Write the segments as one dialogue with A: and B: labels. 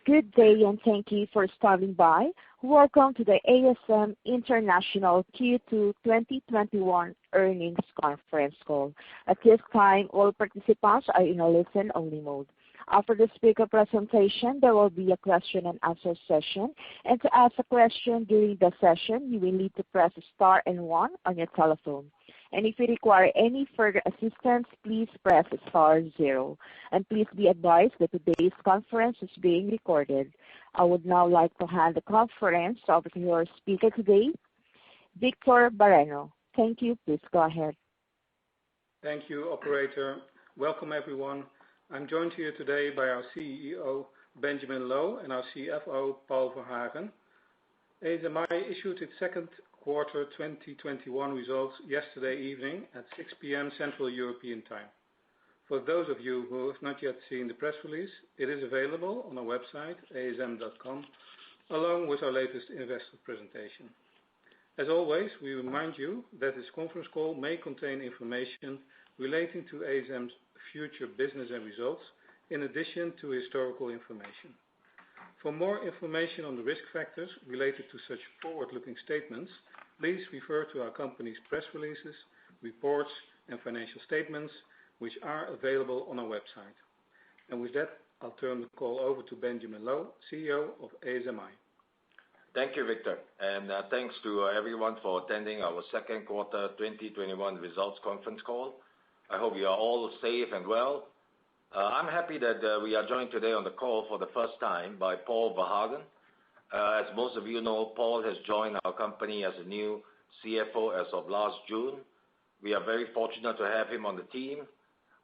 A: Good day, and thank you for stopping by. Welcome to the ASM International Q2 2021 earnings conference call. At this time, all participants are in a listen-only mode. After the speaker presentation, there will be a question and answer session. And to ask a question during the session, you will need to press star and 1 on your telephone. And if you require any further assistance, please press star 0. And please be advised that today's conference is being recorded. I would now like to hand the conference over to your speaker today, Victor Barreno. Thank you. Please go ahead.
B: Thank you, operator. Welcome, everyone. I'm joined here today by our CEO, Benjamin Loh, and our CFO, Paul Verhagen. ASMI issued its second quarter 2021 results yesterday evening at 6 p.m. Central European Time. For those of you who have not yet seen the press release, it is available on our website, asm.com, along with our latest investor presentation. As always, we remind you that this conference call may contain information relating to ASM's future business and results, in addition to historical information. For more information on the risk factors related to such forward-looking statements, please refer to our company's press releases, reports, and financial statements, which are available on our website. And with that, I'll turn the call over to Benjamin Loh, CEO of ASMI.
C: Thank you, Victor, and thanks to everyone for attending our second quarter 2021 results conference call. I hope you are all safe and well. I'm happy that we are joined today on the call for the first time by Paul Verhagen. As most of you know, Paul has joined our company as a new CFO as of last June. We are very fortunate to have him on the team.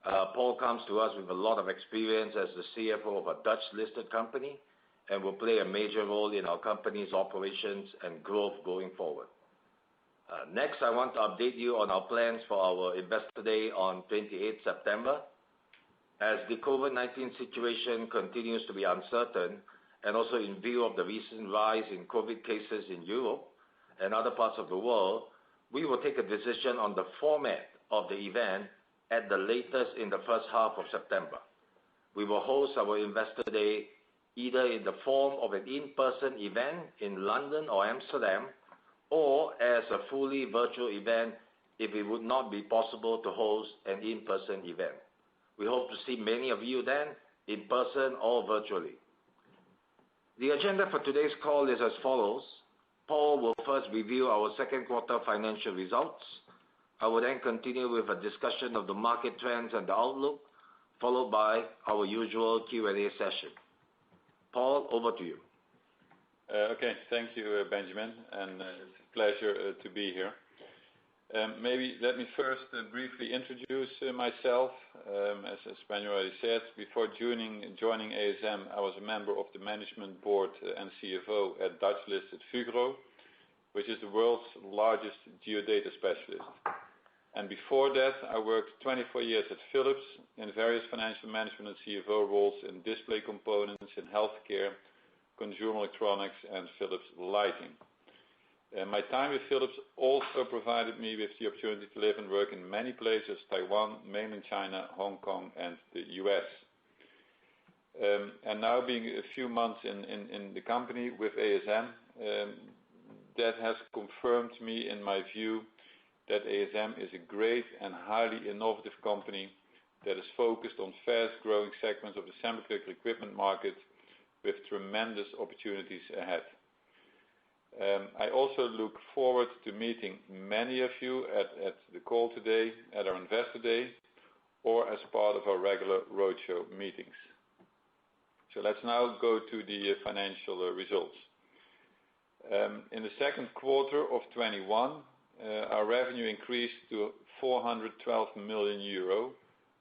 C: Paul comes to us with a lot of experience as the CFO of a Dutch-listed company and will play a major role in our company's operations and growth going forward. Next, I want to update you on our plans for our Investor Day on 28 September. As the COVID-19 situation continues to be uncertain, and also in view of the recent rise in COVID cases in Europe and other parts of the world, we will take a decision on the format of the event at the latest in the first half of September. We will host our Investor Day either in the form of an in-person event in London or Amsterdam, or as a fully virtual event if it would not be possible to host an in-person event. We hope to see many of you then, in person or virtually. The agenda for today's call is as follows. Paul will first review our second quarter financial results. I will then continue with a discussion of the market trends and the outlook, followed by our usual Q&A session. Paul, over to you.
D: Okay, thank you, Benjamin, and it's a pleasure to be here. Maybe let me first briefly introduce myself. As Benjamin already said, before joining ASM, I was a member of the management board and CFO at Dutch-listed Fugro, which is the world's largest geodata specialist. And before that, I worked 24 years at Philips in various financial management and CFO roles in display components in healthcare, consumer electronics, and Philips Lighting. My time with Philips also provided me with the opportunity to live and work in many places: Taiwan, mainland China, Hong Kong, and the US. And now being a few months in the company with ASM, that has confirmed me in my view that ASM is a great and highly innovative company that is focused on fast-growing segments of the semiconductor equipment market with tremendous opportunities ahead. I also look forward to meeting many of you at the call today, at our Investor Day, or as part of our regular roadshow meetings. So let's now go to the financial results. In the second quarter of 21, our revenue increased to 412 million euro,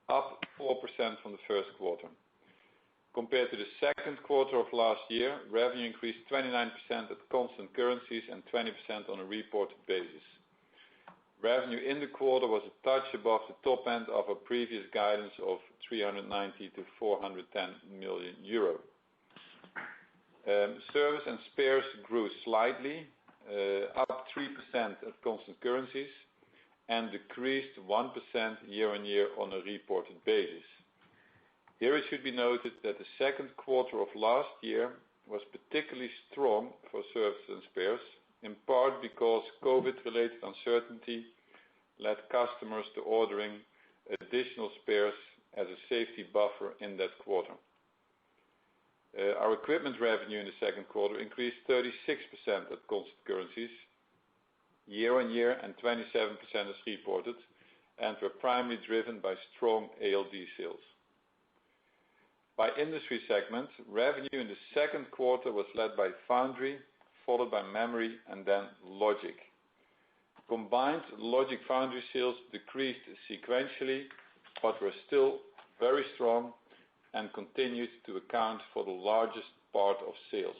D: up 4% from the first quarter. Compared to the second quarter of last year, revenue increased 29% at constant currencies and 20% on a reported basis. Revenue in the quarter was a touch above the top end of our previous guidance of 390 to 410 million euro. Service and spares grew slightly, up 3% at constant currencies, and decreased 1% year on year on a reported basis. Here it should be noted that the second quarter of last year was particularly strong for service and spares, in part because COVID-related uncertainty led customers to ordering additional spares as a safety buffer in that quarter. Our equipment revenue in the second quarter increased 36% at constant currencies, year-on-year, and 27% as reported, and were primarily driven by strong ALD sales. By industry segment, revenue in the second quarter was led by foundry, followed by memory, and then logic. Combined logic foundry sales decreased sequentially, but were still very strong and continued to account for the largest part of sales.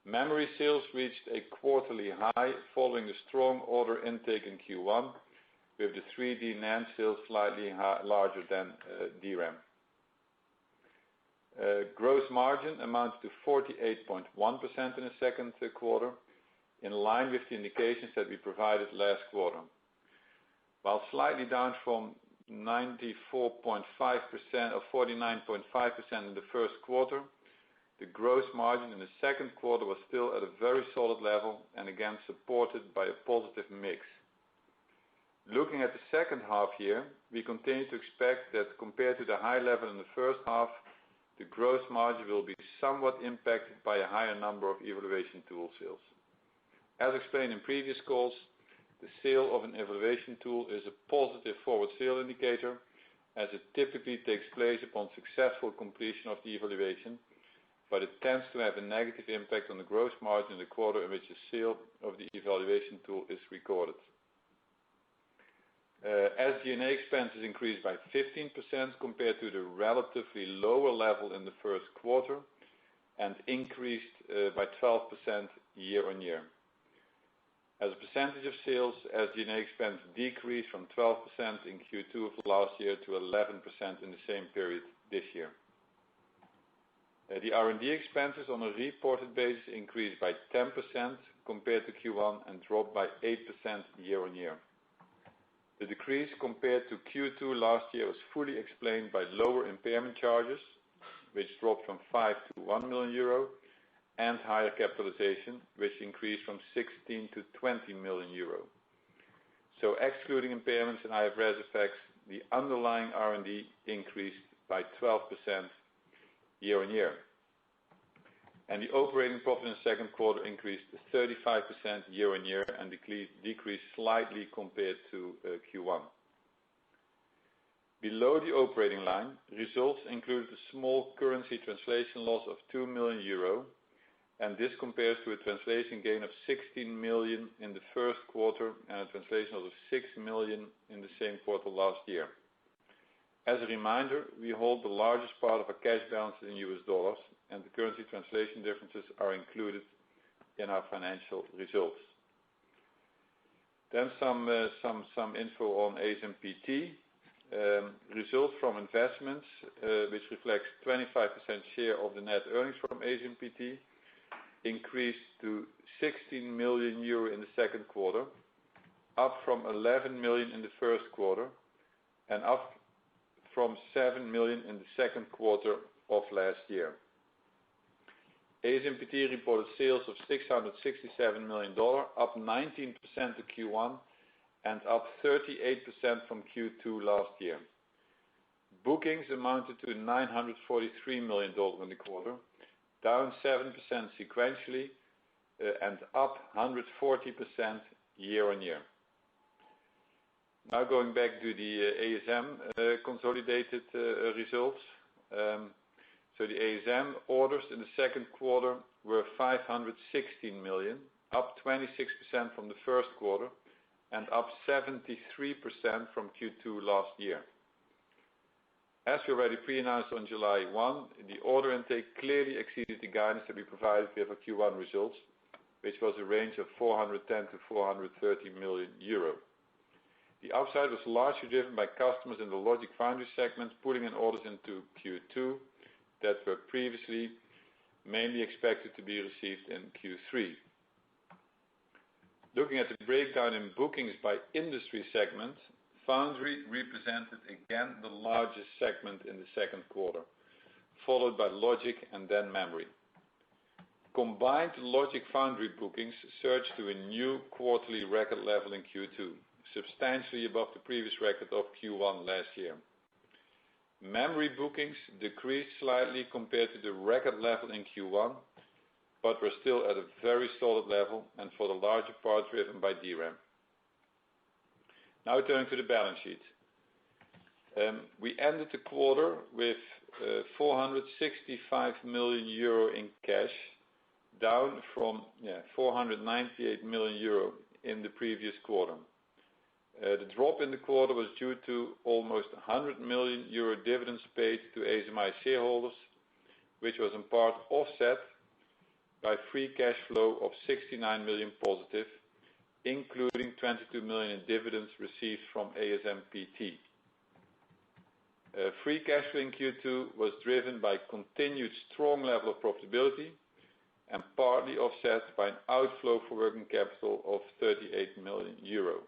D: Memory sales reached a quarterly high following the strong order intake in Q1, with the 3D NAND sales slightly larger than DRAM. Gross margin amounted to 48.1% in the second quarter, in line with the indications that we provided last quarter. While slightly down from 94.5% or 49.5% in the first quarter, the gross margin in the second quarter was still at a very solid level and again supported by a positive mix. Looking at the second half year, we continue to expect that compared to the high level in the first half, the gross margin will be somewhat impacted by a higher number of evaluation tool sales. As explained in previous calls, the sale of an evaluation tool is a positive forward sale indicator, as it typically takes place upon successful completion of the evaluation, but it tends to have a negative impact on the gross margin in the quarter in which the sale of the evaluation tool is recorded. SG&A expenses increased by 15% compared to the relatively lower level in the first quarter and increased by 12% year-on-year. As a percentage of sales, SG&A expense decreased from 12% in Q2 of last year to 11% in the same period this year. The R&D expenses on a reported basis increased by 10% compared to Q1 and dropped by 8% year-on-year. The decrease compared to Q2 last year was fully explained by lower impairment charges, which dropped from 5 to 1 million euro, and higher capitalization, which increased from 16 to 20 million euro. So excluding impairments and IFRS effects, the underlying R&D increased by 12% year-on-year. And the operating profit in the second quarter increased 35% year-on-year and decreased slightly compared to Q1. Below the operating line, results included a small currency translation loss of 2 million euro, and this compares to a translation gain of 16 million in the first quarter and a translation loss of 6 million in the same quarter last year. As a reminder, we hold the largest part of our cash balances in US dollars, and the currency translation differences are included in our financial results. Then some info on ASMPT. Results from investments, which reflects 25% share of the net earnings from ASMPT, increased to 16 million euro in the second quarter, up from 11 million in the first quarter, and up from 7 million in the second quarter of last year. ASMPT reported sales of $667 million, up 19% to Q1 and up 38% from Q2 last year. Bookings amounted to $943 million in the quarter, down 7% sequentially and up 140% year-on-year. Now going back to the ASM consolidated results. So the ASM orders in the second quarter were 516 million, up 26% from the first quarter and up 73% from Q2 last year. As we already pre-announced on July 1, the order intake clearly exceeded the guidance that we provided with our Q1 results, which was a range of 410 to 430 million euro. The upside was largely driven by customers in the logic foundry segment pulling in orders into Q2 that were previously mainly expected to be received in Q3. Looking at the breakdown in bookings by industry segment, Foundry represented again the largest segment in the second quarter, followed by logic and then memory. Combined logic foundry bookings surged to a new quarterly record level in Q2, substantially above the previous record of Q1 last year. Memory bookings decreased slightly compared to the record level in Q1, but were still at a very solid level and for the larger part driven by DRAM. Now turning to the balance sheet. We ended the quarter with 465 million euro in cash, down from 498 million euro in the previous quarter. The drop in the quarter was due to almost 100 million euro dividends paid to ASMI shareholders, which was in part offset by free cash flow of 69 million positive, including 22 million in dividends received from ASMPT. Free cash flow in Q2 was driven by continued strong level of profitability and partly offset by an outflow for working capital of 38 million euro.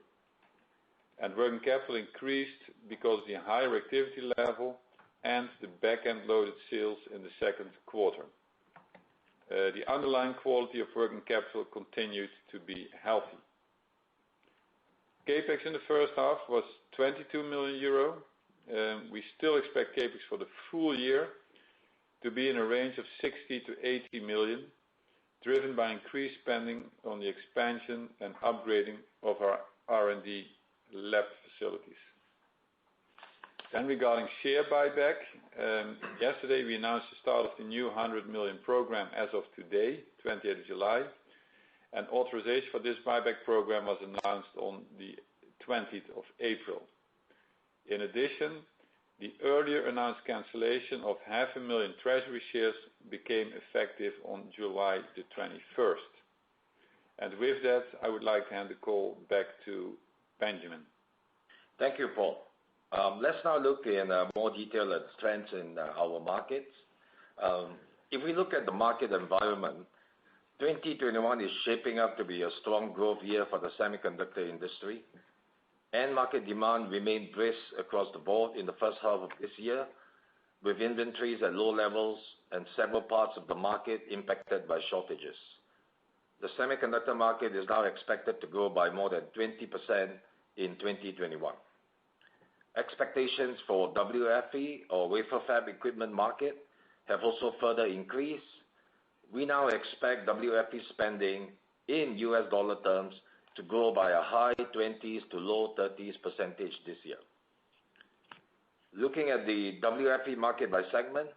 D: And working capital increased because of the higher activity level and the back-end loaded sales in the second quarter. The underlying quality of working capital continued to be healthy. CapEx in the first half was 22 million euro. We still expect CapEx for the full year to be in a range of 60 to 80 million, driven by increased spending on the expansion and upgrading of our R&D lab facilities. Then regarding share buyback, yesterday we announced the start of the new 100 million program as of today, 28th of July, and authorization for this buyback program was announced on the 20th of April. In addition, the earlier announced cancellation of 500,000 treasury shares became effective on July the 21st. And with that, I would like to hand the call back to Benjamin.
C: Thank you, Paul. Let's now look in more detail at trends in our markets. If we look at the market environment, 2021 is shaping up to be a strong growth year for the semiconductor industry. End market demand remained brisk across the board in the first half of this year, with inventories at low levels and several parts of the market impacted by shortages. The semiconductor market is now expected to grow by more than 20% in 2021. Expectations for WFE, or wafer fab equipment market, have also further increased. We now expect WFE spending in US dollar terms to grow by a high 20s to low 30s percentage this year. Looking at the WFE market by segment,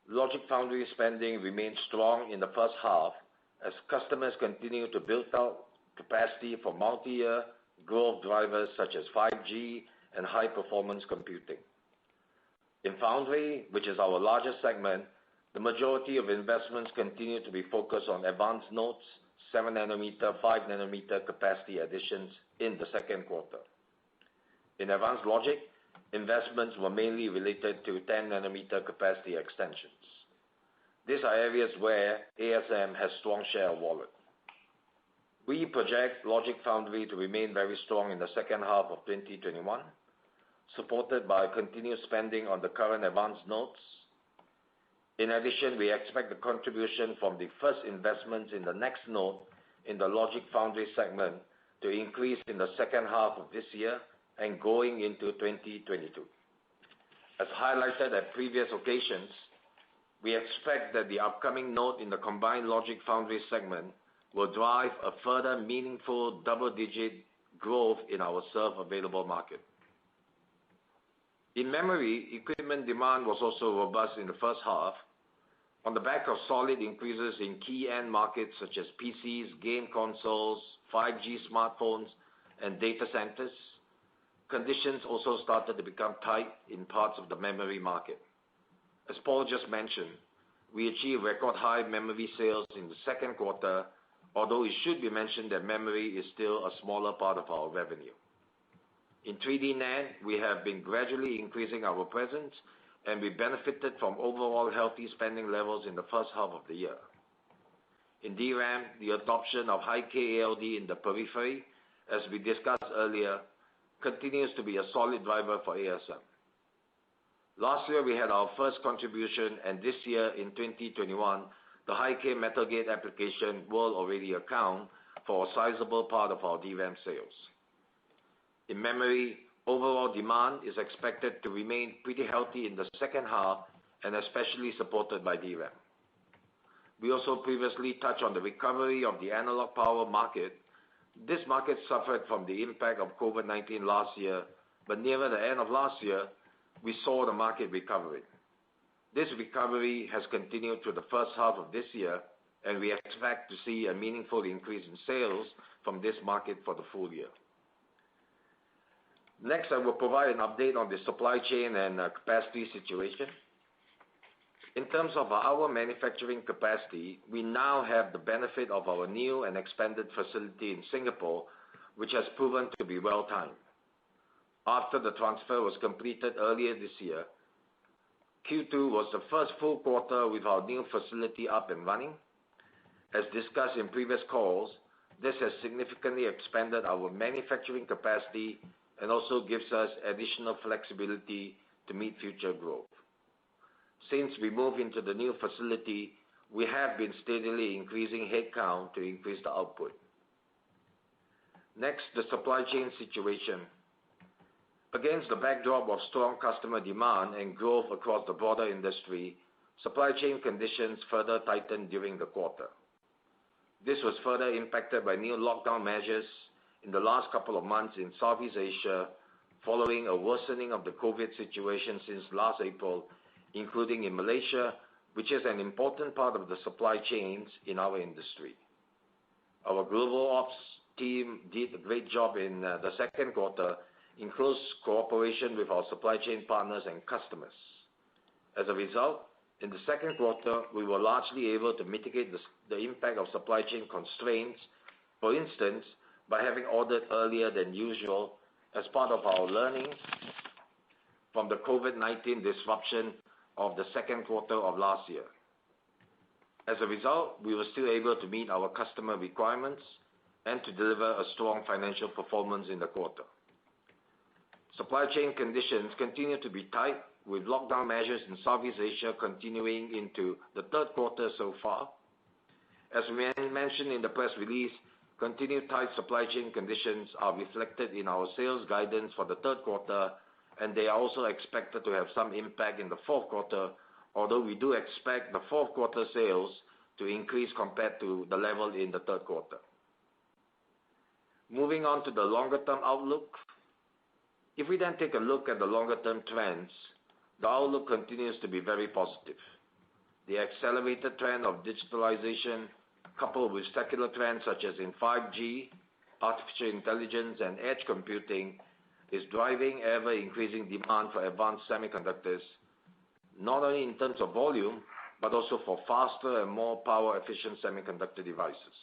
C: logic foundry spending remained strong in the first half as customers continue to build out capacity for multi-year growth drivers such as 5G and high-performance computing. In foundry, which is our largest segment, the majority of investments continue to be focused on advanced nodes, 7 nanometer, 5 nanometer capacity additions in the second quarter. In advanced logic, investments were mainly related to 10 nanometer capacity extensions. These are areas where ASM has strong share of wallet. We project logic foundry to remain very strong in the second half of 2021, supported by continued spending on the current advanced nodes. In addition, we expect the contribution from the first investments in the next node in the logic foundry segment to increase in the second half of this year and going into 2022. As highlighted at previous occasions, we expect that the upcoming node in the combined logic foundry segment will drive a further meaningful double-digit growth in our served available market. In memory, equipment demand was also robust in the first half on the back of solid increases in key end markets such as PCs, game consoles, 5G smartphones, and data centers. Conditions also started to become tight in parts of the memory market. As Paul just mentioned, we achieved record high memory sales in the second quarter, although it should be mentioned that memory is still a smaller part of our revenue. In 3D NAND, we have been gradually increasing our presence, and we benefited from overall healthy spending levels in the first half of the year. In DRAM, the adoption of high-K ALD in the periphery, as we discussed earlier, continues to be a solid driver for ASM. Last year we had our first contribution, and this year in 2021, the high-K metal gate application will already account for a sizable part of our DRAM sales. In memory, overall demand is expected to remain pretty healthy in the second half and especially supported by DRAM. We also previously touched on the recovery of the analog power market. This market suffered from the impact of COVID-19 last year, but nearer the end of last year, we saw the market recovering. This recovery has continued through the first half of this year, and we expect to see a meaningful increase in sales from this market for the full year. Next, I will provide an update on the supply chain and capacity situation. In terms of our manufacturing capacity, we now have the benefit of our new and expanded facility in Singapore, which has proven to be well-timed. After the transfer was completed earlier this year, Q2 was the first full quarter with our new facility up and running. As discussed in previous calls, this has significantly expanded our manufacturing capacity and also gives us additional flexibility to meet future growth. Since we moved into the new facility, we have been steadily increasing headcount to increase the output. Next, the supply chain situation. Against the backdrop of strong customer demand and growth across the broader industry, supply chain conditions further tightened during the quarter. This was further impacted by new lockdown measures in the last couple of months in Southeast Asia, following a worsening of the COVID situation since last April, including in Malaysia, which is an important part of the supply chains in our industry. Our global ops team did a great job in the second quarter in close cooperation with our supply chain partners and customers. As a result, in the second quarter, we were largely able to mitigate the impact of supply chain constraints, for instance, by having ordered earlier than usual as part of our learnings from the COVID-19 disruption of the second quarter of last year. As a result, we were still able to meet our customer requirements and to deliver a strong financial performance in the quarter. Supply chain conditions continue to be tight, with lockdown measures in Southeast Asia continuing into the third quarter so far. As we mentioned in the press release, continued tight supply chain conditions are reflected in our sales guidance for the third quarter, and they are also expected to have some impact in the fourth quarter, although we do expect the fourth quarter sales to increase compared to the level in the third quarter. Moving on to the longer-term outlook. If we then take a look at the longer-term trends, the outlook continues to be very positive. The accelerated trend of digitalization, coupled with secular trends such as in 5G, artificial intelligence, and edge computing, is driving ever-increasing demand for advanced semiconductors, not only in terms of volume, but also for faster and more power-efficient semiconductor devices.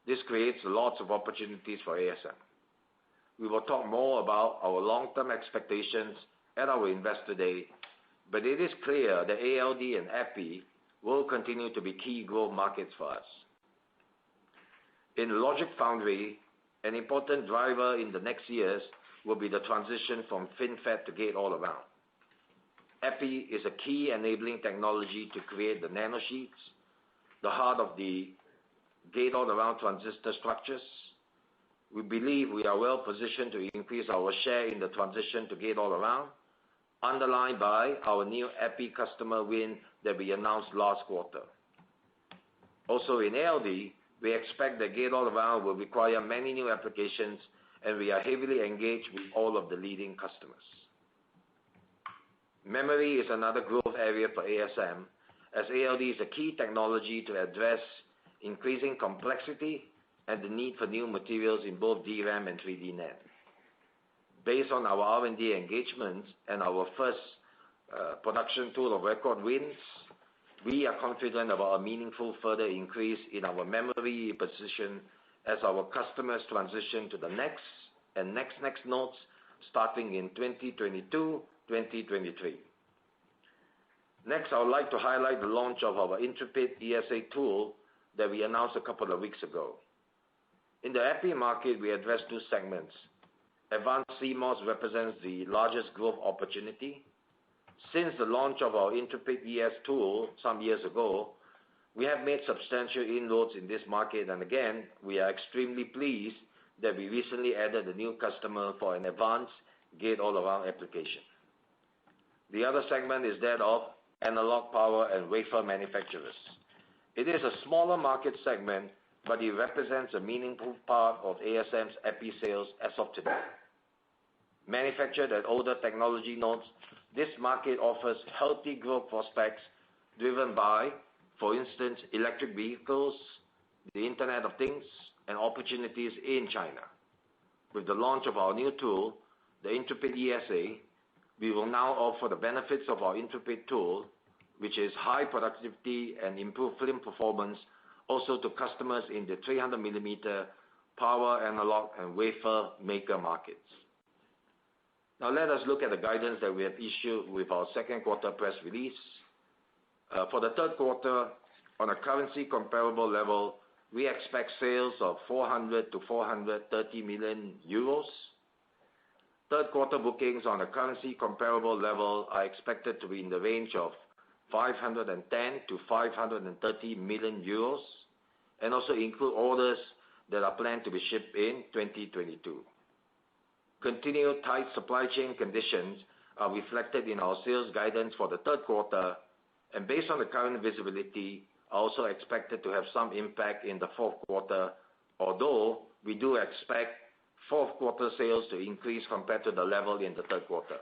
C: This creates lots of opportunities for ASM. We will talk more about our long-term expectations at our Investor Day, but it is clear that ALD and EPI will continue to be key growth markets for us. In logic foundry, an important driver in the next years will be the transition from FinFET to gate-all-around. EPI is a key enabling technology to create the nanosheets, the heart of the gate-all-around transistor structures. We believe we are well positioned to increase our share in the transition to gate-all-around, underlined by our new EPI customer win that we announced last quarter. Also in ALD, we expect that gate-all-around will require many new applications, and we are heavily engaged with all of the leading customers. Memory is another growth area for ASM, as ALD is a key technology to address increasing complexity and the need for new materials in both DRAM and 3D NAND. Based on our R&D engagements and our first production tool of record wins, we are confident about a meaningful further increase in our memory position as our customers transition to the next and next nodes starting in 2022, 2023. Next, I would like to highlight the launch of our Intrepid ESA tool that we announced a couple of weeks ago. In the EPI market, we address two segments. advanced CMOS represents the largest growth opportunity. Since the launch of our Intrepid ES tool some years ago, we have made substantial inroads in this market, and again, we are extremely pleased that we recently added a new customer for an advanced gate-all-around application. The other segment is that of analog power and wafer manufacturers. It is a smaller market segment, but it represents a meaningful part of ASM's EPI sales as of today. Manufactured at older technology nodes, this market offers healthy growth prospects driven by, for instance, electric vehicles, the Internet of Things, and opportunities in China. With the launch of our new tool, the Intrepid ESA, we will now offer the benefits of our Intrepid tool, which is high productivity and improved film performance, also to customers in the 300mm power, analog, and wafer maker markets. Now let us look at the guidance that we have issued with our second quarter press release. For the third quarter, on a currency comparable level, we expect sales of 400 to 430 million euros. Third quarter bookings on a currency comparable level are expected to be in the range of 510 to 530 million euros, and also include orders that are planned to be shipped in 2022. Continued tight supply chain conditions are reflected in our sales guidance for the third quarter, and based on the current visibility, are also expected to have some impact in the fourth quarter, although we do expect fourth quarter sales to increase compared to the level in the third quarter.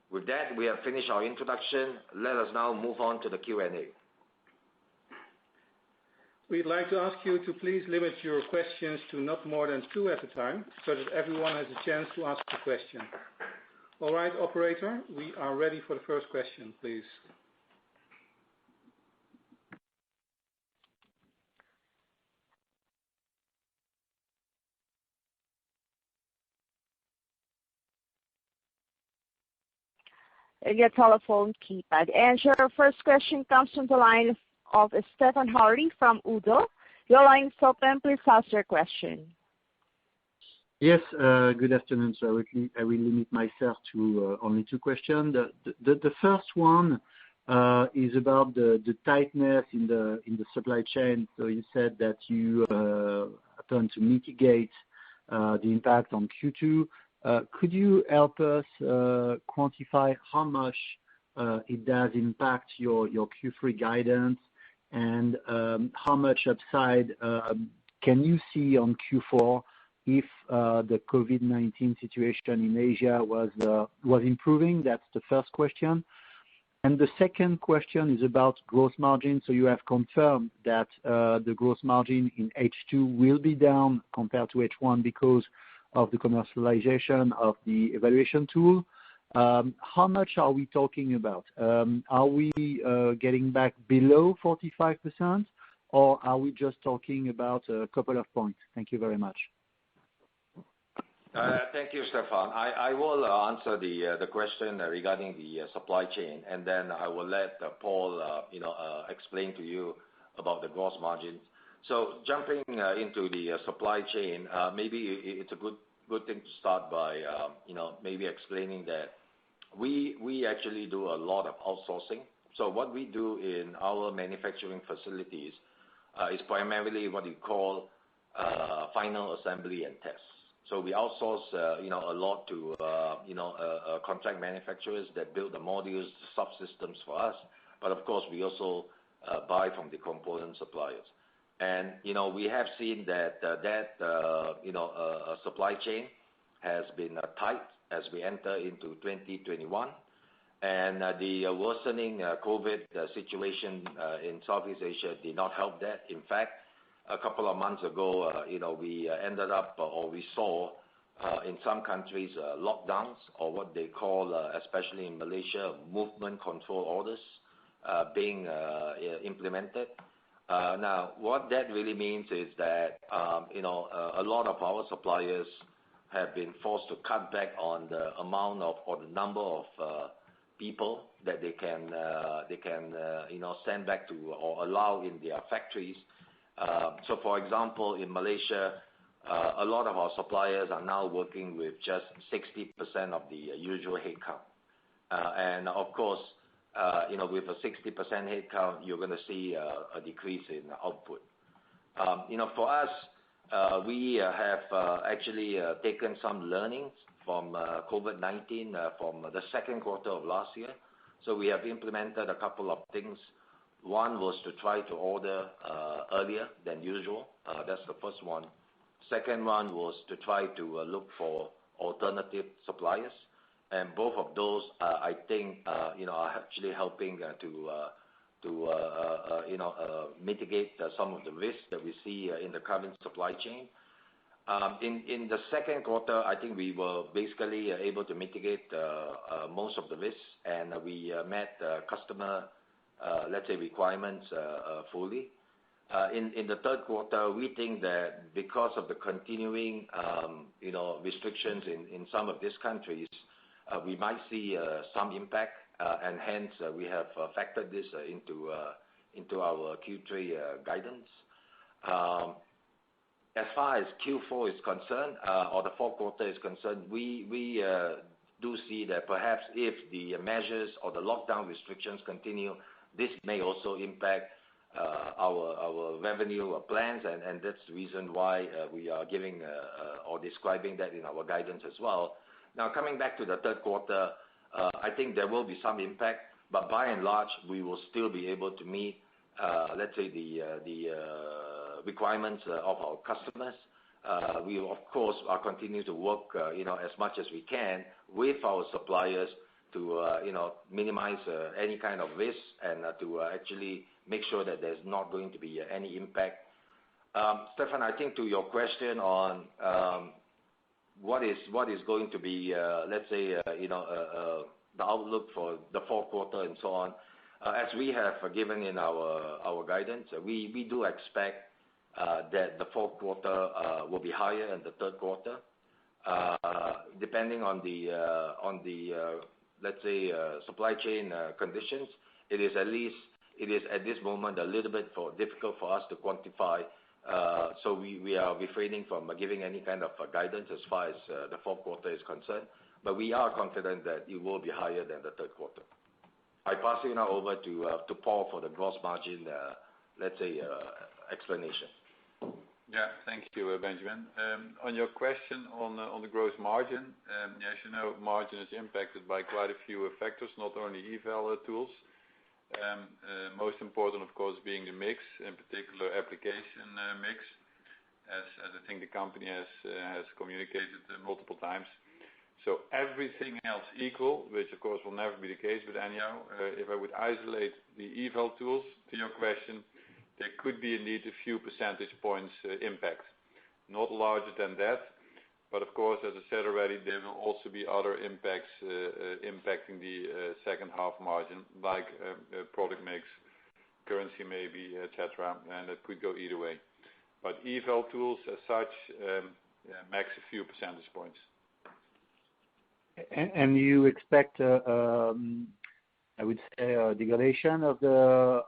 C: With that, we have finished our introduction. Let us now move on to the Q&A.
B: We'd like to ask you to please limit your questions to not more than 2 at a time, so that everyone has a chance to ask a question. All right, operator, we are ready for the first question, please.
A: Your telephone keypad. And your first question comes from the line of Stefan Hardy from ODDO. Your line is open. Please ask your question.
E: Yes, good afternoon. So I will limit myself to only 2 questions. The first one is about the tightness in the supply chain. So you said that you plan to mitigate the impact on Q2. Could you help us quantify how much it does impact your Q3 guidance, and how much upside can you see on Q4 if the COVID-19 situation in Asia was improving? That's the first question. And the second question is about gross margin. So you have confirmed that the gross margin in H2 will be down compared to H1 because of the commercialization of the evaluation tool. How much are we talking about? Are we getting back below 45%, or are we just talking about a couple of points? Thank you very much.
C: Thank you, Stefan. I will answer the question regarding the supply chain, and then I will let Paul explain to you about the gross margins. So jumping into the supply chain, maybe it's a good thing to start by maybe explaining that we actually do a lot of outsourcing. So what we do in our manufacturing facilities is primarily what you call final assembly and test. So we outsource a lot to contract manufacturers that build the modules, subsystems for us. But of course, we also buy from the component suppliers. And we have seen that supply chain has been tight as we enter into 2021, and the worsening COVID situation in Southeast Asia did not help that. In fact, a couple of months ago, we ended up, or we saw in some countries lockdowns, or what they call, especially in Malaysia, movement control orders being implemented. Now, what that really means is that a lot of our suppliers have been forced to cut back on the amount of, or the number of people that they can send back to or allow in their factories. So, for example, in Malaysia, a lot of our suppliers are now working with just 60% of the usual headcount. And of course, with a 60% headcount, you're going to see a decrease in output. For us, we have actually taken some learnings from COVID-19 from the second quarter of last year. So we have implemented a couple of things. One was to try to order earlier than usual. That's the first one. Second one was to try to look for alternative suppliers. And both of those, I think, are actually helping to mitigate some of the risks that we see in the current supply chain. In the second quarter, I think we were basically able to mitigate most of the risks, and we met customer, let's say, requirements fully. In the third quarter, we think that because of the continuing, restrictions in some of these countries, we might see some impact, and hence we have factored this into our Q3 guidance. As far as Q4 is concerned, or the fourth quarter is concerned, we do see that perhaps if the measures or the lockdown restrictions continue, this may also impact our revenue plans, and that's the reason why we are giving or describing that in our guidance as well. Now, coming back to the third quarter, I think there will be some impact, but by and large, we will still be able to meet, let's say, the requirements of our customers. We will, of course, continue to work, as much as we can with our suppliers to, minimize any kind of risk and to actually make sure that there's not going to be any impact. Stefan, I think to your question on what is going to be, let's say, the outlook for the fourth quarter and so on, as we have given in our guidance, we do expect that the fourth quarter will be higher than the third quarter, depending on the let's say supply chain conditions. It is at this moment a little bit difficult for us to quantify. So we are refraining from giving any kind of guidance as far as the fourth quarter is concerned. But we are confident that it will be higher than the third quarter. I pass you now over to Paul for the gross margin, let's say, explanation.
D: Yeah, thank you, Benjamin. On your question on the gross margin, as you know, margin is impacted by quite a few factors, not only eval tools. Most important, of course, being the mix, in particular application mix, as I think the company has communicated multiple times. So everything else equal, which of course will never be the case, but anyhow, if I would isolate the eval tools to your question, there could be indeed a few percentage points impact. Not larger than that, but of course, as I said already, there will also be other impacts impacting the second half margin, like product mix, currency maybe, etc., and it could go either way. But eval tools as such, max a few percentage points.
E: And you expect, I would say, a degradation of the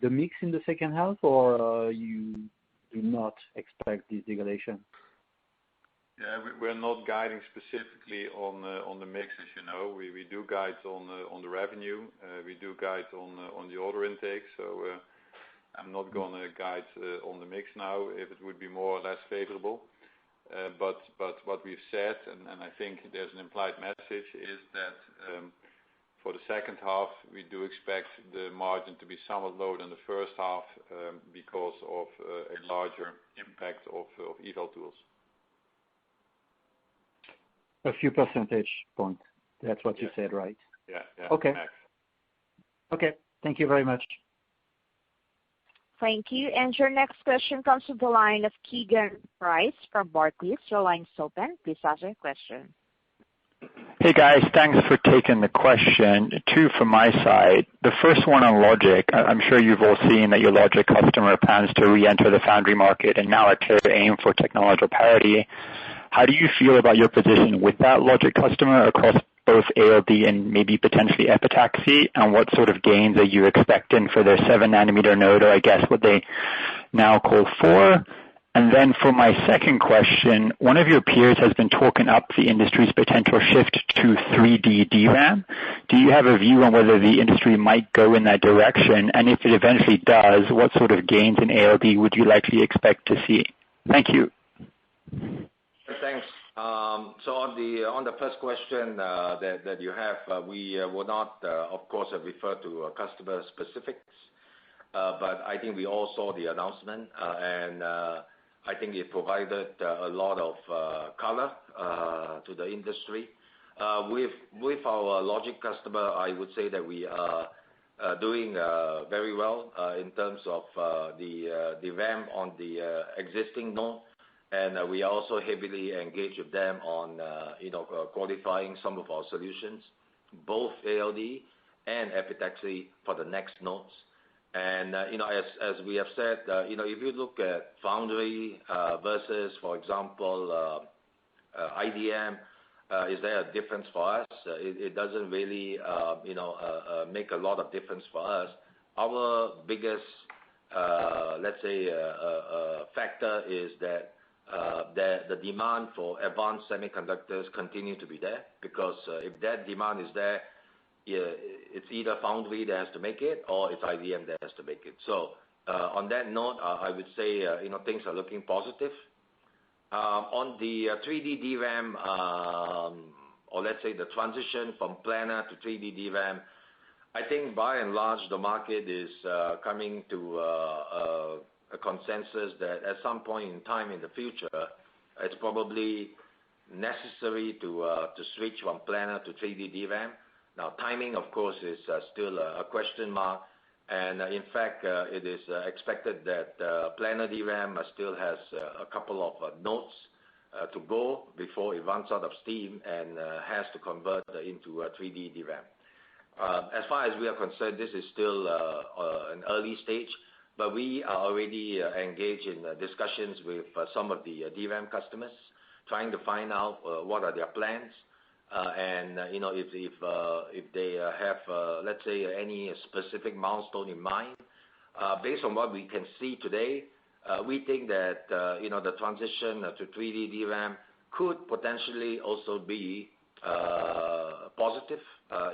E: mix in the second half, or you do not expect this degradation?
D: Yeah, we're not guiding specifically on the mix, as you know. We do guide on the revenue. We do guide on the order intake. So I'm not going to guide on the mix now if it would be more or less favorable. But what we've said, and I think there's an implied message, is that for the second half, we do expect the margin to be somewhat lower than the first half because of a larger impact of eval tools.
E: A few percentage points. That's what you said, right?
D: Yeah.
E: Okay.
D: Max.
E: Okay. Thank you very much.
A: Thank you. And your next question comes from the line of Keegan Price from Barclays. Your line is open. Please ask your question.
F: Hey guys, thanks for taking the question. Two from my side. The first one on logic. I'm sure you've all seen that your logic customer plans to re-enter the foundry market and now a clear aim for technological parity. How do you feel about your position with that logic customer across both ALD and maybe potentially epitaxy, and what sort of gains are you expecting for their 7 nanometer node, or I guess what they now call 4? And then for my second question, one of your peers has been talking up the industry's potential shift to 3D DRAM. Do you have a view on whether the industry might go in that direction? And if it eventually does, what sort of gains in ALD would you likely expect to see? Thank you.
C: Thanks. So on the first question that you have, we will not, of course, refer to customer specifics, but I think we all saw the announcement, and I think it provided a lot of color to the industry. With our logic customer, I would say that we are doing very well in terms of the ramp on the existing node. And we are also heavily engaged with them on, qualifying some of our solutions, both ALD and epitaxy for the next nodes. And, as we have said, if you look at foundry versus, for example, IDM, is there a difference for us? It doesn't really, make a lot of difference for us. Our biggest, let's say, factor is that the demand for advanced semiconductors continue to be there, because if that demand is there, it's either foundry that has to make it or it's IDM that has to make it. So on that note, I would say things are looking positive. On the 3D DRAM, or let's say the transition from planar to 3D DRAM, I think by and large the market is coming to a consensus that at some point in time in the future, it's probably necessary to switch from planar to 3D DRAM. Now, timing, of course, is still a question mark, and in fact, it is expected that planar DRAM still has a couple of nodes to go before it runs out of steam and has to convert into 3D DRAM. As far as we are concerned, this is still an early stage, but we are already engaged in discussions with some of the DRAM customers, trying to find out what are their plans, and if they have, let's say, any specific milestone in mind. Based on what we can see today, we think that the transition to 3D DRAM could potentially also be positive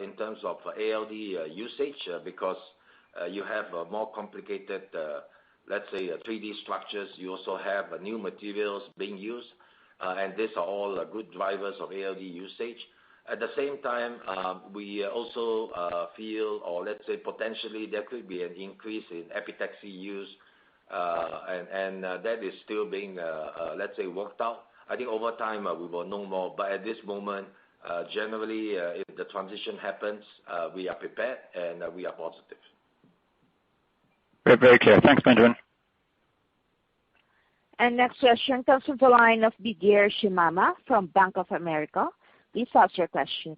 C: in terms of ALD usage, because you have more complicated, let's say, 3D structures. You also have new materials being used, and these are all good drivers of ALD usage. At the same time, we also feel, or let's say potentially there could be an increase in epitaxy use, and that is still being, let's say, worked out. I think over time we will know more, but at this moment, generally, if the transition happens, we are prepared and we are positive.
F: Very, very clear. Thanks, Benjamin.
A: And next question comes from the line of Didier Scemama from Bank of America. Please ask your question.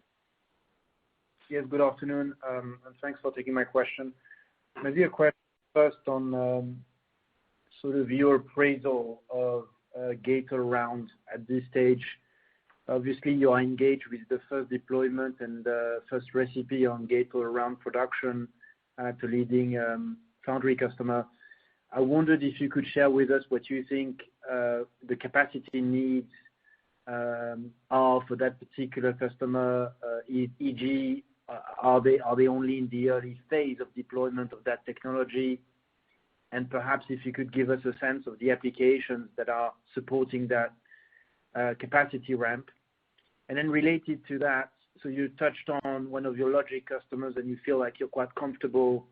G: Yes, good afternoon, and thanks for taking my question. Maybe a question first on sort of your appraisal of Gate-All-Around at this stage. Obviously, you are engaged with the first deployment and the first recipe on Gate-All-Around production at a leading foundry customer. I wondered if you could share with us what you think the capacity needs are for that particular customer, e.g., are they only in the early phase of deployment of that technology? And perhaps if you could give us a sense of the applications that are supporting that capacity ramp. And then related to that, so you touched on one of your logic customers and you feel like you're quite comfortable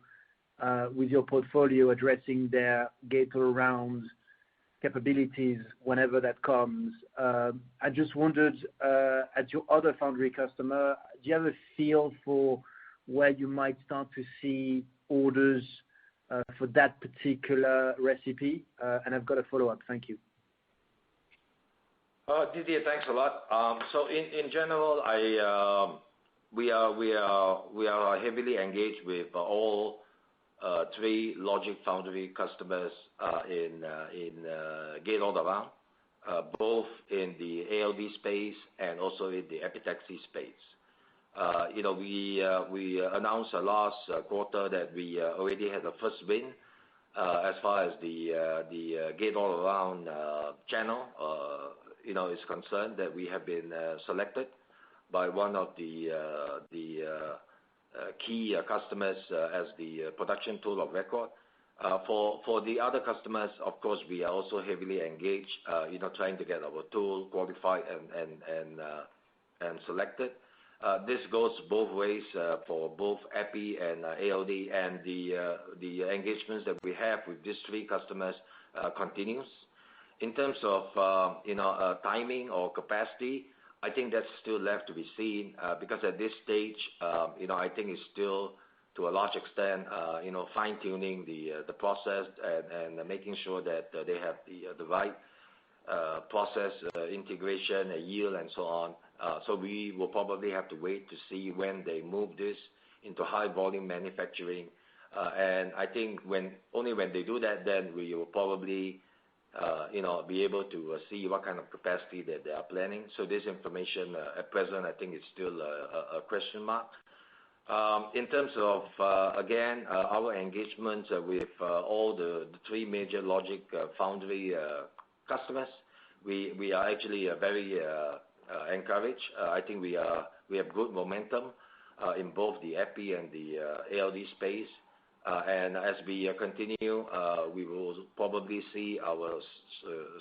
G: with your portfolio addressing their Gate-All-Around capabilities whenever that comes. I just wondered, at your other foundry customer, do you have a feel for where you might start to see orders for that particular recipe? And I've got a follow-up. Thank you.
C: Didier, thanks a lot. So in general, we are heavily engaged with all three logic foundry customers in Gate-All-Around, both in the ALD space and also in the epitaxy space. We announced last quarter that we already had the first win as far as the gate-all-around channel, is concerned, that we have been selected by one of the key customers as the production tool of record. For the other customers, of course, we are also heavily engaged, trying to get our tool qualified and selected. This goes both ways for both EPI and ALD, and the engagements that we have with these three customers continues. In terms of timing or capacity, I think that's still left to be seen, because at this stage, I think it's still to a large extent, fine-tuning the process and making sure that they have the right process integration, yield, and so on. So we will probably have to wait to see when they move this into high volume manufacturing. And I think only when they do that, then we will probably be able to see what kind of capacity that they are planning. So this information at present, I think, is still a question mark. In terms of, again, our engagements with all the three major logic foundry customers, we are actually very encouraged. I think we have good momentum in both the EPI and the ALD space. And as we continue, we will probably see our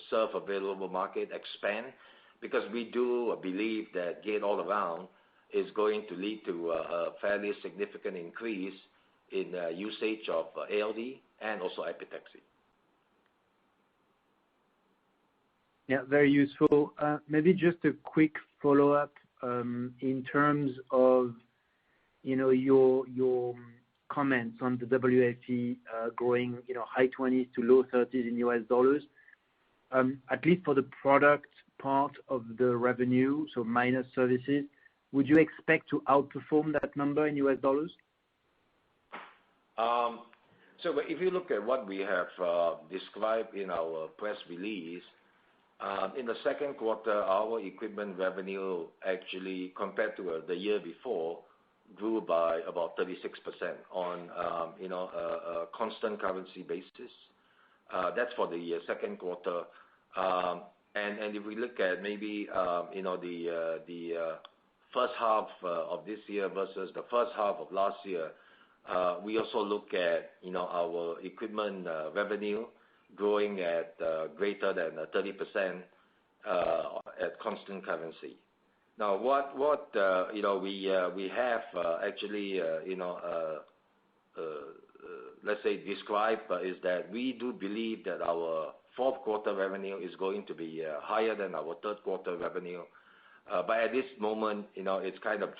C: serve available market expand, because we do believe that gate-all-around is going to lead to a fairly significant increase in usage of ALD and also epitaxy.
G: Yeah, very useful. Maybe just a quick follow-up in terms of your comments on the WFE growing high 20s to low 30s in US dollars. At least for the product part of the revenue, so minus services, would you expect to outperform that number in US dollars?
C: So if you look at what we have described in our press release, in the second quarter, our equipment revenue actually, compared to the year before, grew by about 36% on a constant currency basis. That's for the second quarter. And if we look at maybe the first half of this year versus the first half of last year, we also look at our equipment revenue growing at greater than 30% at constant currency. Now, what we have actually let's say described is that we do believe that our fourth quarter revenue is going to be higher than our third quarter revenue. But at this moment, it's kind of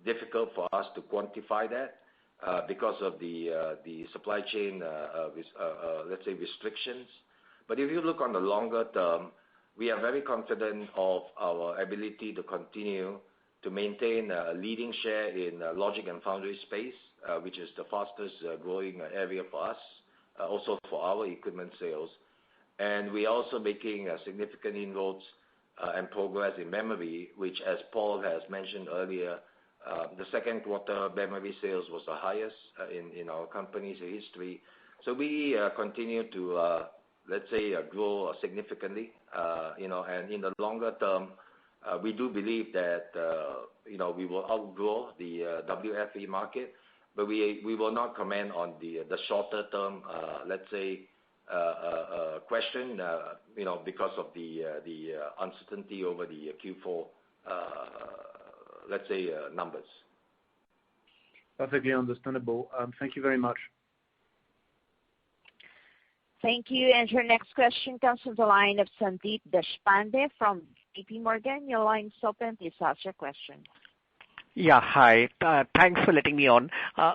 C: difficult for us to quantify that because of the supply chain, let's say, restrictions. But if you look on the longer term, we are very confident of our ability to continue to maintain a leading share in logic and foundry space, which is the fastest growing area for us, also for our equipment sales. And we are also making significant inroads and progress in memory, which, as Paul has mentioned earlier, the second quarter memory sales was the highest in our company's history. So we continue to, let's say, grow significantly, and in the longer term, we do believe that, we will outgrow the WFE market, but we will not comment on the shorter term, let's say, question, because of the uncertainty over the Q4, let's say, numbers.
G: Perfectly understandable. Thank you very much.
A: Thank you. And your next question comes from the line of Sandeep Deshpande from JP Morgan. Your line is open. Please ask your question.
H: Yeah, hi. Thanks for letting me on.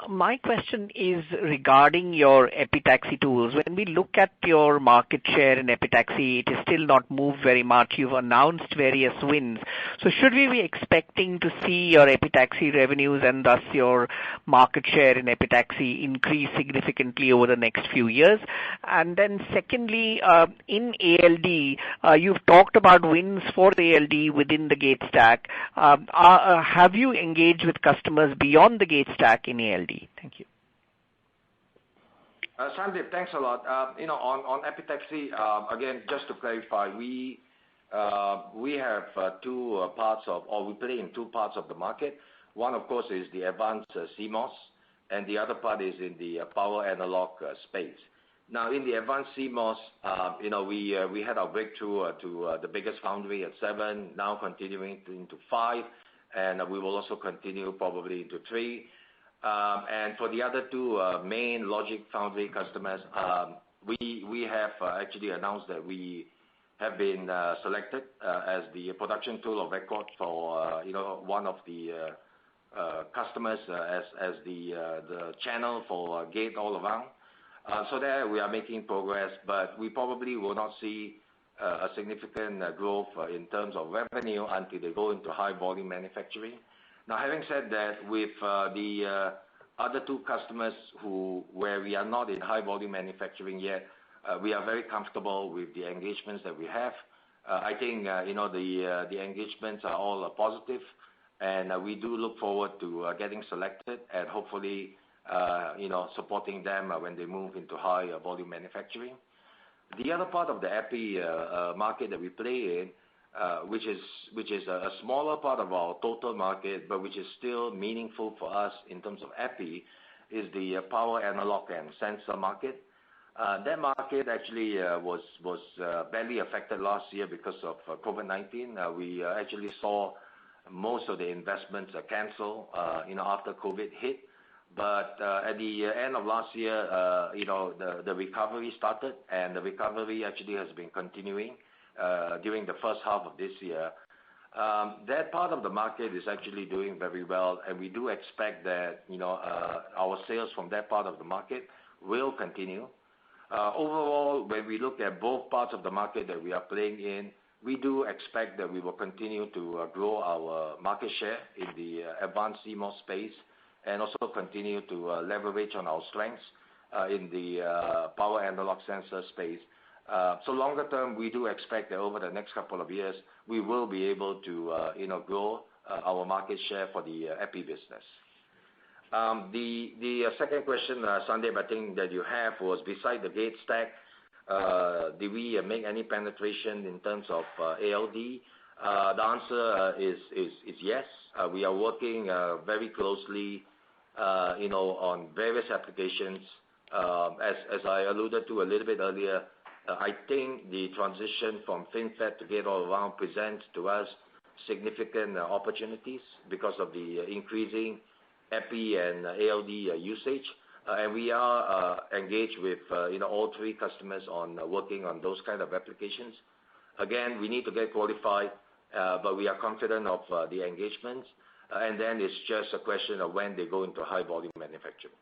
H: My question is regarding your epitaxy tools. When we look at your market share in epitaxy, it is still not moved very much. You've announced various wins. So should we be expecting to see your epitaxy revenues and thus your market share in epitaxy increase significantly over the next few years? And then secondly, in ALD, you've talked about wins for the ALD within the gate stack. Have you engage with customers beyond the gate stack in ALD? Thank you.
C: Sandeep, thanks a lot. On epitaxy, again, just to clarify, we have two parts of, or we play in two parts of the market. One, of course, is the advanced CMOS, and the other part is in the power analog space. Now, in the advanced CMOS, we had our breakthrough to the biggest foundry at 7, now continuing into 5, and we will also continue probably into 3. And for the other two main logic foundry customers, we have actually announced that we have been selected as the production tool of record for one of the customers as the channel for gate all around. So there we are making progress, but we probably will not see a significant growth in terms of revenue until they go into high volume manufacturing. Now, having said that, with the other two customers where we are not in high volume manufacturing yet, we are very comfortable with the engagements that we have. I think the engagements are all positive, and we do look forward to getting selected and hopefully supporting them when they move into high volume manufacturing. The other part of the epi market that we play in, which is a smaller part of our total market, but which is still meaningful for us in terms of epi, is the power analog and sensor market. That market actually was badly affected last year because of COVID-19. We actually saw most of the investments cancel after COVID hit. But at the end of last year, the recovery started, and the recovery actually has been continuing during the first half of this year. That part of the market is actually doing very well, and we do expect that our sales from that part of the market will continue. Overall, when we look at both parts of the market that we are playing in, we do expect that we will continue to grow our market share in the advanced CMOS space, and also continue to leverage on our strengths in the power analog sensor space. So longer term, we do expect that over the next couple of years, we will be able to grow our market share for the epi business. The second question, Sandeep, I think that you have was beside the gate stack, did we make any penetration in terms of ALD? The answer is yes. We are working very closely on various applications. As I alluded to a little bit earlier, I think the transition from FinFET to gate-all-around presents to us significant opportunities because of the increasing epi and ALD usage. And we are engaged with all three customers on working on those kind of applications. Again, we need to get qualified, but we are confident of the engagements. And then it's just a question of when they go into high volume manufacturing.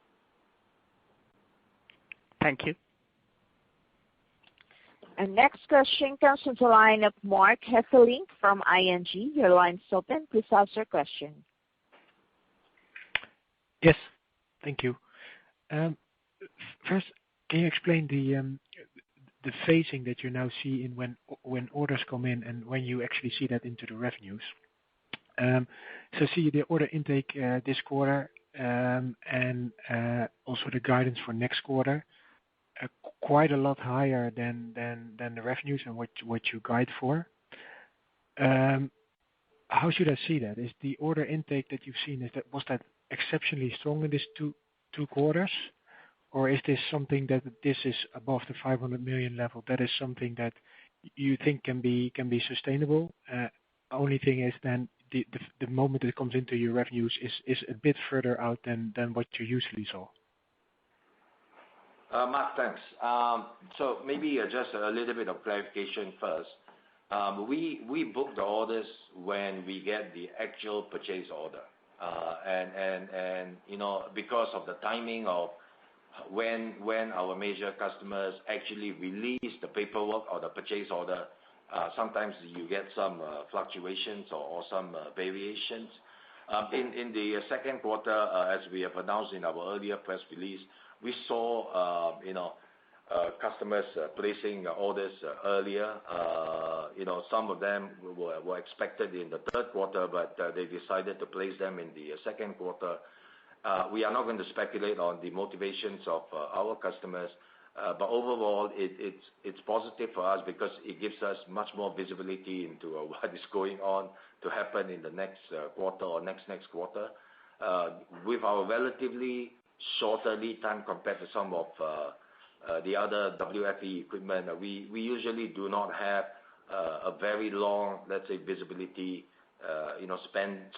H: Thank you.
A: And next question comes from the line of Mark Hesselink from ING. Your line's open. Please ask your question.
I: Yes, thank you. First, can you explain the phasing that you now see in when orders come in and when you actually see that into the revenues? So see the order intake this quarter and also the guidance for next quarter, quite a lot higher than the revenues and what you guide for. How should I see that? Is the order intake that you've seen, was that exceptionally strong in these two quarters? Or is this something that this is above the 500 million level? That is something that you think can be sustainable? Only thing is then the moment it comes into your revenues is a bit further out than what you usually saw.
C: Mark, thanks. So maybe just a little bit of clarification first. We book the orders when we get the actual purchase order. And because of the timing of when our major customers actually release the paperwork or the purchase order, sometimes you get some fluctuations or some variations. In the second quarter, as we have announced in our earlier press release, we saw customers placing orders earlier. Some of them were expected in the third quarter, but they decided to place them in the second quarter. We are not going to speculate on the motivations of our customers. Overall, it's positive for us because it gives us much more visibility into what is going on to happen in the next quarter or next quarter. With our relatively shorter lead time compared to some of the other WFE equipment, we usually do not have a very long, let's say, visibility,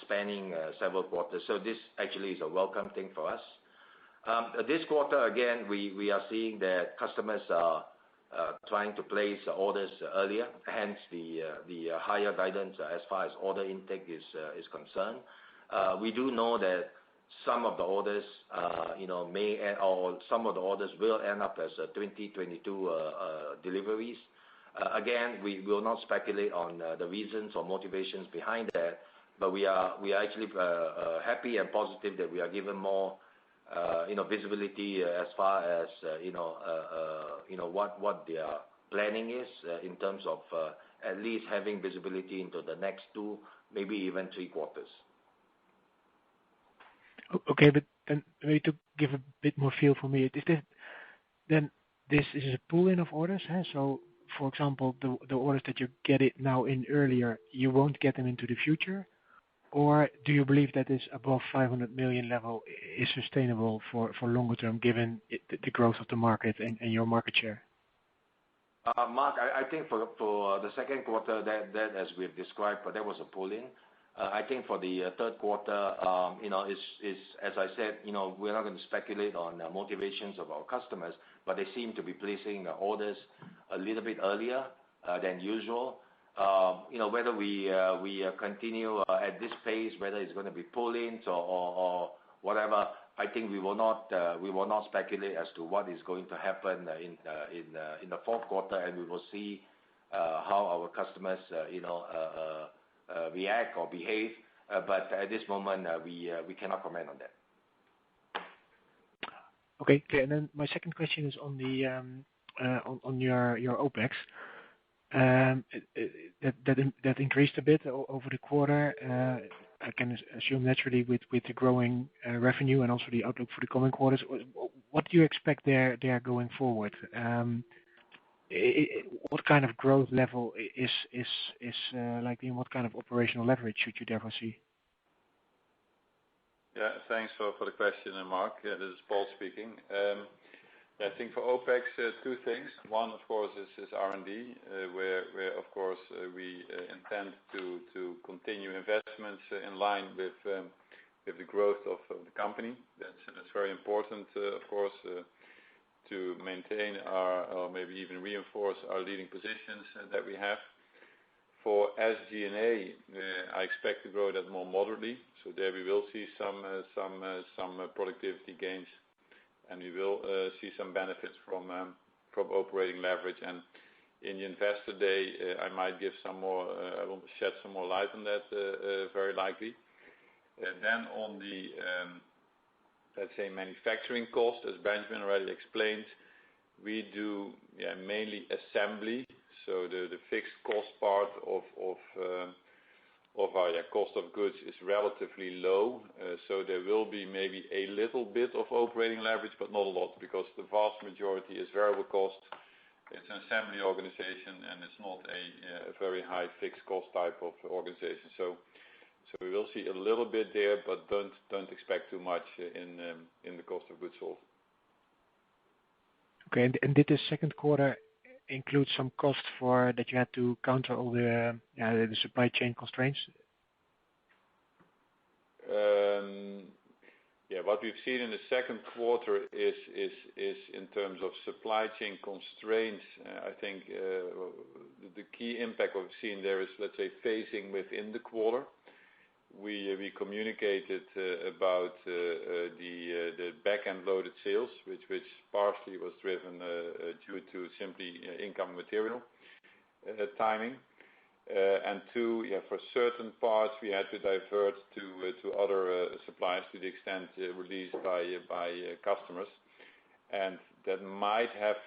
C: spanning several quarters. This actually is a welcome thing for us. This quarter, again, we are seeing that customers are trying to place orders earlier, hence the higher guidance as far as order intake is concerned. We do know that some of the orders, some of the orders will end up as 2022 deliveries. Again, we will not speculate on the reasons or motivations behind that, but we are actually happy and positive that we are given more visibility as far as what their planning is in terms of at least having visibility into the next 2, maybe even 3 quarters.
I: Okay, but then maybe to give a bit more feel for me, this is a pull-in of orders, huh? So, for example, the orders that you get it now in earlier, you won't get them into the future? Or do you believe that this above 500 million level is sustainable for longer term, given the growth of the market and your market share?
C: Mark, I think for the second quarter, that as we've described, but that was a pull-in. I think for the third quarter, is as I said, we're not going to speculate on the motivations of our customers, but they seem to be placing orders a little bit earlier than usual. Whether we continue at this pace, whether it's going to be pull-ins or whatever, I think we will not speculate as to what is going to happen in the fourth quarter, and we will see how our customers react or behave. But at this moment, we cannot comment on that.
I: Okay. And then my second question is on the on your OpEx. That increased a bit over the quarter. I can assume naturally with the growing revenue and also the outlook for the coming quarters. What do you expect there going forward? What kind of growth level is likely, and what kind of operational leverage should you therefore see?
D: Yeah, thanks for the question, Mark. This is Paul speaking. I think for OpEx, 2 things. One, of course, is R&D, where of course we intend to continue investments in line with the growth of the company. That's very important, of course, to maintain or maybe even reinforce our leading positions that we have. For SG&A, I expect to grow that more moderately. So there we will see some productivity gains, and we will see some benefits from operating leverage. And in the Investor Day, I might give some more, I will shed some more light on that, very likely. And then on the let's say manufacturing cost, as Benjamin already explained, we do mainly assembly. So the fixed cost part of our cost of goods is relatively low. So there will be maybe a little bit of operating leverage, but not a lot, because the vast majority is variable cost. It's an assembly organization, and it's not a very high fixed cost type of organization. So we will see a little bit there, but don't expect too much in the cost of goods sold.
I: Okay, and did the second quarter include some cost for that you had to counter all the supply chain constraints?
D: What we've seen in the second quarter is in terms of supply chain constraints. I think the key impact we've seen there is, let's say, phasing within the quarter. We communicated about the back-end loaded sales, which partially was driven due to simply income material timing. And 2, for certain parts we had to divert to other suppliers to the extent released by customers, and that might have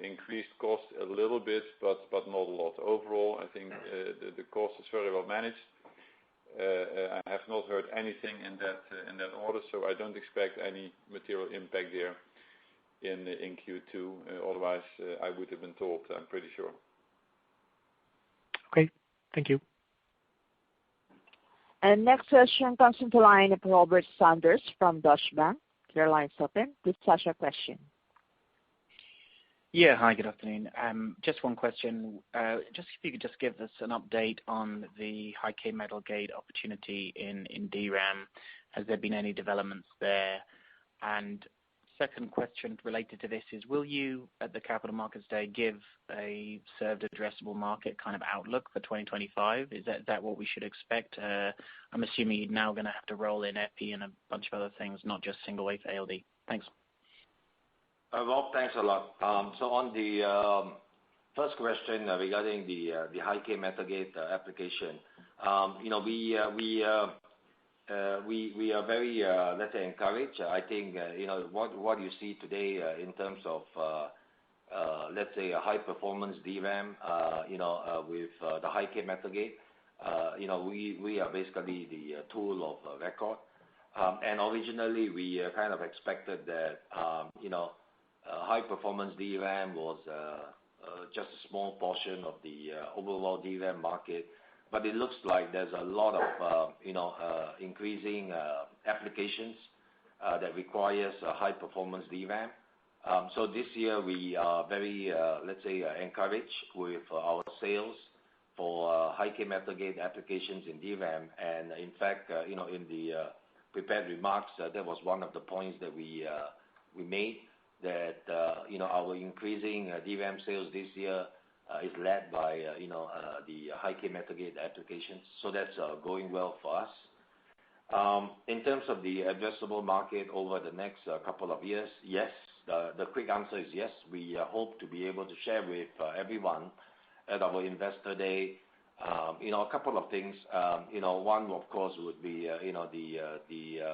D: increased cost a little bit, but not a lot. Overall, I think the cost is very well managed. I have not heard anything in that order, so I don't expect any material impact there in Q2. Otherwise, I would have been told, I'm pretty sure.
I: Okay. Thank you.
A: And next question comes from the line of Robert Sanders from Deutsche Bank. Your line's open. Please ask your question.
J: Yeah. Hi, good afternoon. Just one question. Just if you could just give us an update on the high-K metal gate opportunity in DRAM. Has there been any developments there? And second question related to this is, will you, at the Capital Markets Day, give a served addressable market kind of outlook for 2025? Is that what we should expect? I'm assuming you're now going to have to roll in EPI and a bunch of other things, not just single wafer ALD. Thanks.
C: Rob, thanks a lot. So on the first question regarding the high-K metal gate application, we are very, let's say, encouraged. I think what you see today in terms of let's say a high performance DRAM, with the high-K metal gate, we are basically the tool of record. And originally we kind of expected that high performance DRAM was just a small portion of the overall DRAM market, but it looks like there's a lot of increasing applications that requires high performance DRAM. So this year we are very let's say encouraged with our sales for high-K metal gate applications in DRAM, and in fact in the prepared remarks that was one of the points that we made, that our increasing DRAM sales this year is led by the high-K metal gate applications. So that's going well for us. In terms of the addressable market over the next couple of years, yes. The quick answer is yes. We hope to be able to share with everyone at our Investor Day a couple of things. One, of course, would be the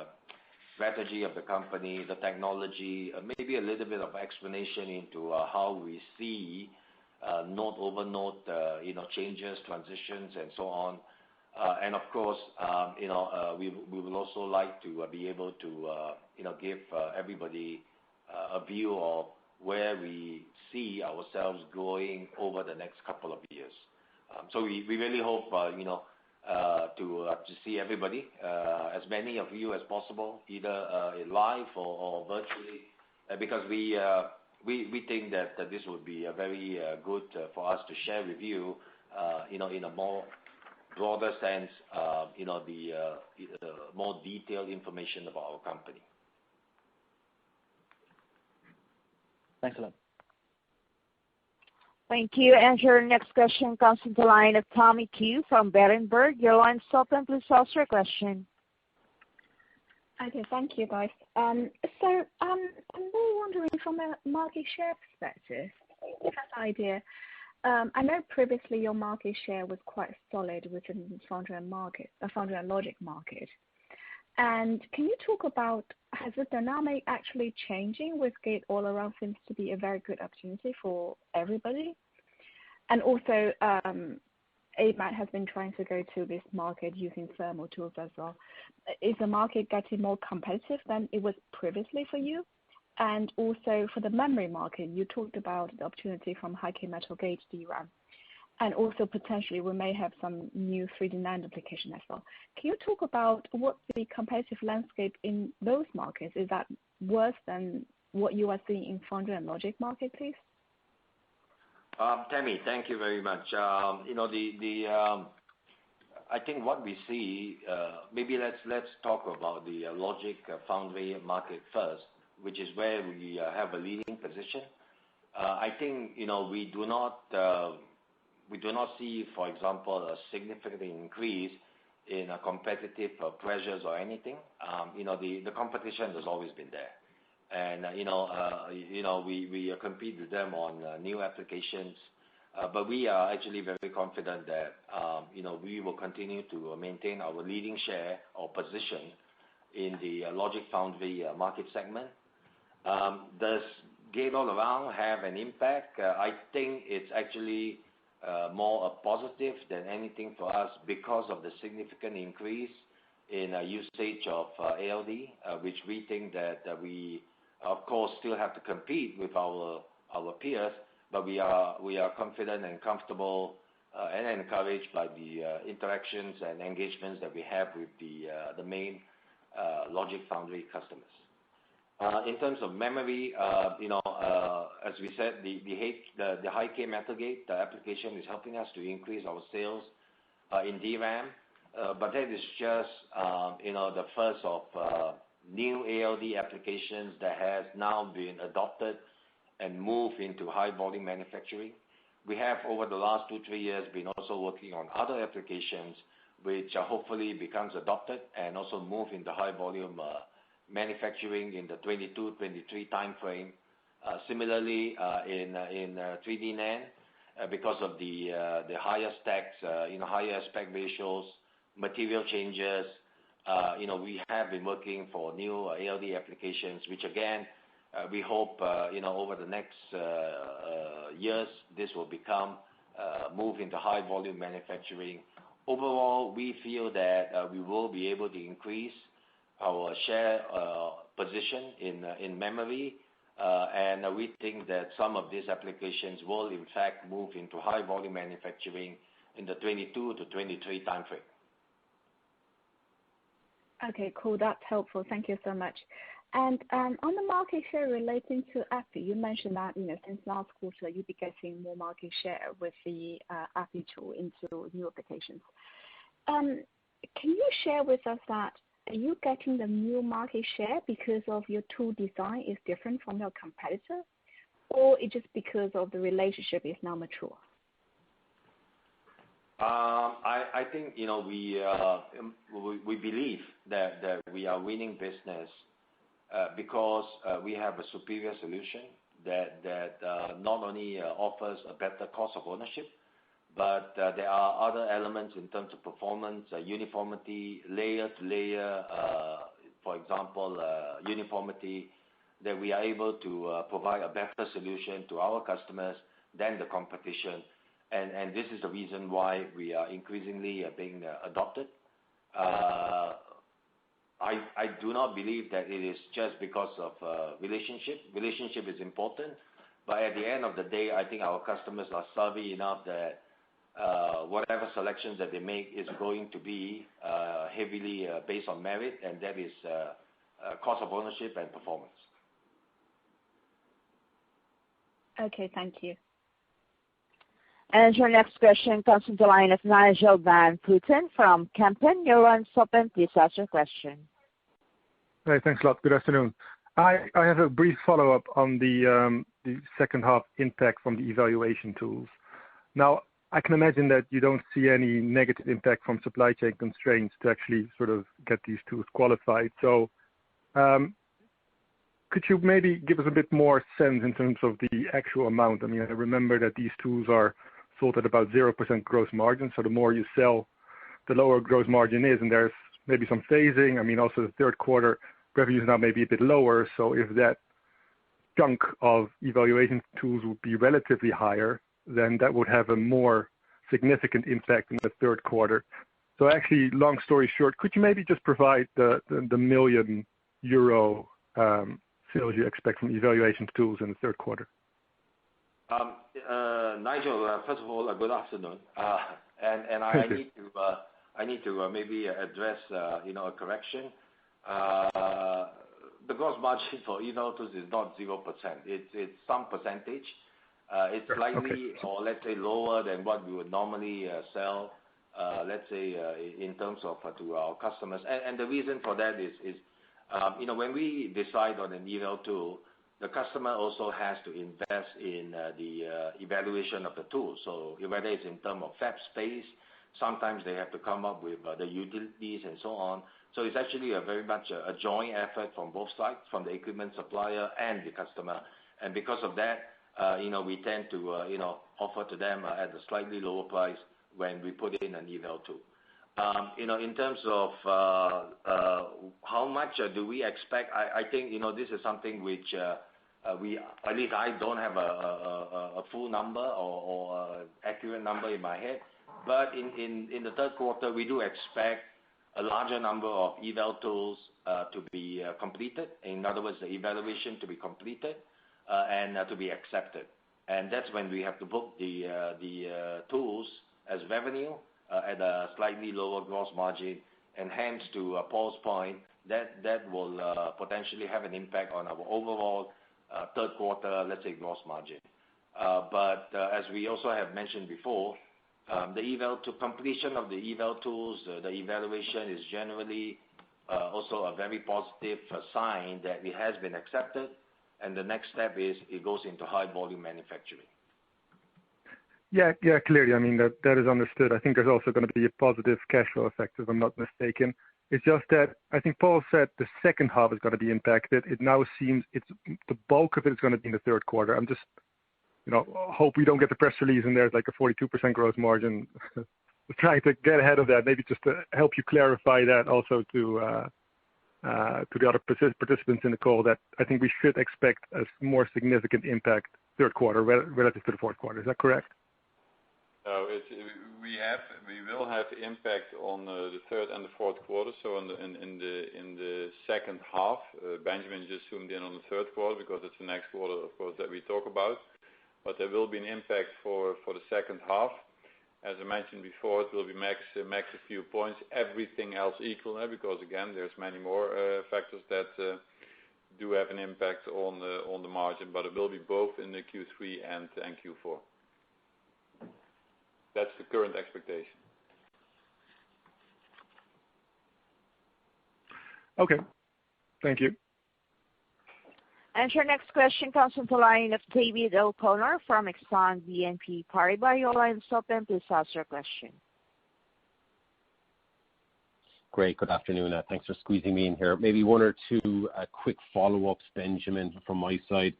C: strategy of the company, the technology, maybe a little bit of explanation into how we see node over node changes, transitions, and so on. And of course, we would also like to be able to give everybody a view of where we see ourselves going over the next couple of years. So we really hope to see everybody, as many of you as possible, either live or virtually, because we think that this would be very good for us to share with you, in a more broader sense, the more detailed information about our company.
J: Thanks a lot.
A: Thank you. And your next question comes from the line of Tommy Q from Berenberg. Your line's open. Please ask your question.
K: Okay, thank you, guys. So I'm more wondering from a market share perspective, you have an idea. I know previously your market share was quite solid within the foundry and logic market. And can you talk about, has the dynamic actually changing with gate-all-around seems to be a very good opportunity for everybody? And also, AMAT has been trying to go to this market using thermal tools as well. Is the market getting more competitive than it was previously for you? And also for the memory market, you talked about the opportunity from high-K metal gate DRAM. And also potentially we may have some new 3D NAND application as well. Can you talk about what the competitive landscape in those markets, is that worse than what you are seeing in foundry and logic market, please?
C: Tammy, thank you very much. I think what we see, maybe let's talk about the logic foundry market first, which is where we have a leading position. I think we do not see, for example, a significant increase in competitive pressures or anything. The competition has always been there, and we compete with them on new applications, but we are actually very confident that we will continue to maintain our leading share or position in the logic foundry market segment. Does gate-all-around have an impact? I think it's actually more a positive than anything for us because of the significant increase in usage of ALD, which we think that we, of course, still have to compete with our peers, but we are confident and comfortable and encouraged by the interactions and engagements that we have with the main logic foundry customers. In terms of memory, as we said, the high-K metal gate application is helping us to increase our sales in DRAM, but that is just the first of new ALD applications that has now been adopted and moved into high volume manufacturing. We have, over the last 2-3 years, been also working on other applications which hopefully becomes adopted and also move into high volume manufacturing in the 22-23 time frame. Similarly, in 3D NAND, because of the higher stacks, higher aspect ratios, material changes, we have been working for new ALD applications, which again, we hope, over the next years, this will move into high volume manufacturing. Overall, we feel that we will be able to increase our share position in memory, and we think that some of these applications will in fact move into high volume manufacturing in the 22-23 time frame.
K: Okay, cool. That's helpful. Thank you so much. And on the market share relating to EPI, you mentioned that since last quarter you'll be getting more market share with the EPI tool into new applications. Can you share with us that are you getting the new market share because of your tool design is different from your competitor, or it's just because of the relationship is now mature?
C: I think we believe that we are winning business because we have a superior solution that not only offers a better cost of ownership, but there are other elements in terms of performance, uniformity, layer to layer, for example, uniformity, that we are able to provide a better solution to our customers than the competition. And this is the reason why we are increasingly being adopted. I do not believe that it is just because of relationship. Relationship is important, but at the end of the day, I think our customers are savvy enough that whatever selections that they make is going to be heavily based on merit, and that is cost of ownership and performance.
K: Okay, thank you.
A: And your next question comes from the line of Nigel van Putten from Kempen. Your line's open. Please ask your question.
L: Hey, thanks a lot. Good afternoon. I have a brief follow-up on the second half impact from the evaluation tools. Now, I can imagine that you don't see any negative impact from supply chain constraints to actually sort of get these tools qualified. So could you maybe give us a bit more sense in terms of the actual amount? I mean, I remember that these tools are sold at about 0% gross margin, so the more you sell, the lower gross margin is, and there's maybe some phasing. I mean, also the third quarter revenue is now maybe a bit lower, so if that chunk of evaluation tools would be relatively higher, then that would have a more significant impact in the third quarter. So actually, long story short, could you maybe just provide the million euro sales you expect from evaluation tools in the third quarter?
C: Nigel, first of all, good afternoon. And I need to maybe address a correction. The gross margin for eval tools is not 0%. It's some percentage. It's slightly, or let's say, lower than what we would normally sell, let's say, in terms of to our customers. And the reason for that is when we decide on an eval tool, the customer also has to invest in the evaluation of the tool. So whether it's in terms of fab space, sometimes they have to come up with the utilities and so on. So it's actually a very much a joint effort from both sides, from the equipment supplier and the customer. And because of that, we tend to offer to them at a slightly lower price when we put in an eval tool. In terms of how much do we expect, I think this is something which at least I don't have a full number or accurate number in my head. But in the third quarter, we do expect a larger number of eval tools to be completed. In other words, the evaluation to be completed and to be accepted. And that's when we have to book the tools as revenue at a slightly lower gross margin. And hence, to Paul's point, that will potentially have an impact on our overall third quarter, let's say, gross margin. But as we also have mentioned before, the completion of the eval tools, the evaluation is generally also a very positive sign that it has been accepted. And the next step is it goes into high volume manufacturing.
L: Yeah, clearly. I mean, that is understood. I think there's also going to be a positive cash flow effect, if I'm not mistaken. It's just that I think Paul said the second half is going to be impacted. It now seems the bulk of it is going to be in the third quarter. I'm just, hope we don't get the press release and there's like a 42% gross margin. Trying to get ahead of that, maybe just to help you clarify that also to the other participants in the call, that I think we should expect a more significant impact third quarter relative to the fourth quarter. Is that correct?
D: No, we will have impact on the third and the fourth quarter. So in the second half, Benjamin just zoomed in on the third quarter because it's the next quarter, of course, that we talk about. But there will be an impact for the second half. As I mentioned before, it will be max a few points, everything else equal, because again, there's many more factors that do have an impact on the margin, but it will be both in the Q3 and Q4. That's the current expectation.
L: Okay. Thank you.
A: And your next question comes from the line of David O'Connor from Exxon BNP Paribas. Your line is open. Please ask your question.
M: Great. Good afternoon. Thanks for squeezing me in here. Maybe one or two quick follow-ups, Benjamin, from my side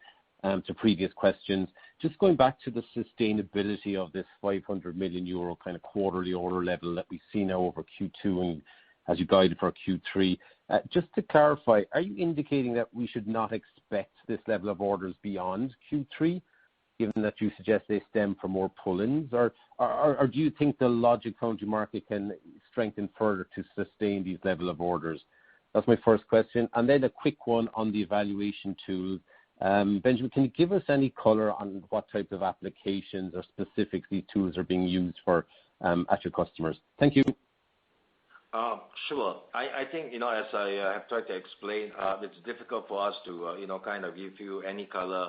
M: to previous questions. Just going back to the sustainability of this 500 million euro kind of quarterly order level that we see now over Q2 and as you guided for Q3. Just to clarify, are you indicating that we should not expect this level of orders beyond Q3, given that you suggest they stem from more pull-ins? Or do you think the logic foundry market can strengthen further to sustain these level of orders? That's my first question. And then a quick one on the evaluation tool. Benjamin, can you give us any color on what type of applications or specifics these tools are being used for at your customers? Thank you.
C: Sure. I think, as I have tried to explain, it's difficult for us to, kind of give you any color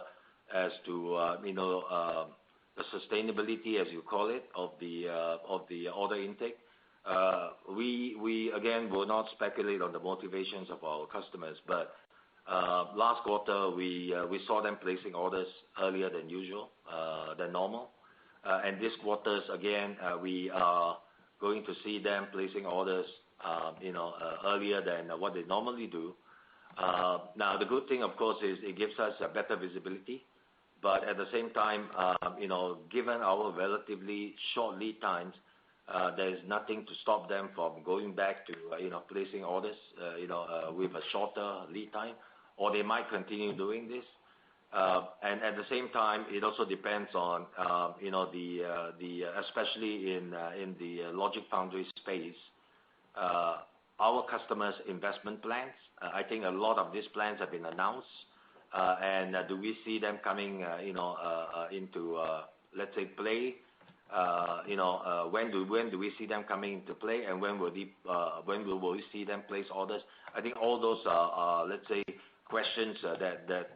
C: as to, the sustainability, as you call it, of the order intake. We again will not speculate on the motivations of our customers, but last quarter we saw them placing orders earlier than usual, than normal, and this quarter's again we are going to see them placing orders, earlier than what they normally do. Now the good thing, of course, is it gives us a better visibility, but at the same time, given our relatively short lead times, there is nothing to stop them from going back to placing orders, with a shorter lead time, or they might continue doing this. And at the same time, it also depends on the especially in the logic foundry space, our customers' investment plans. I think a lot of these plans have been announced, and do we see them coming into let's say play? When do we see them coming into play, and when will we see them place orders? I think all those are let's say questions that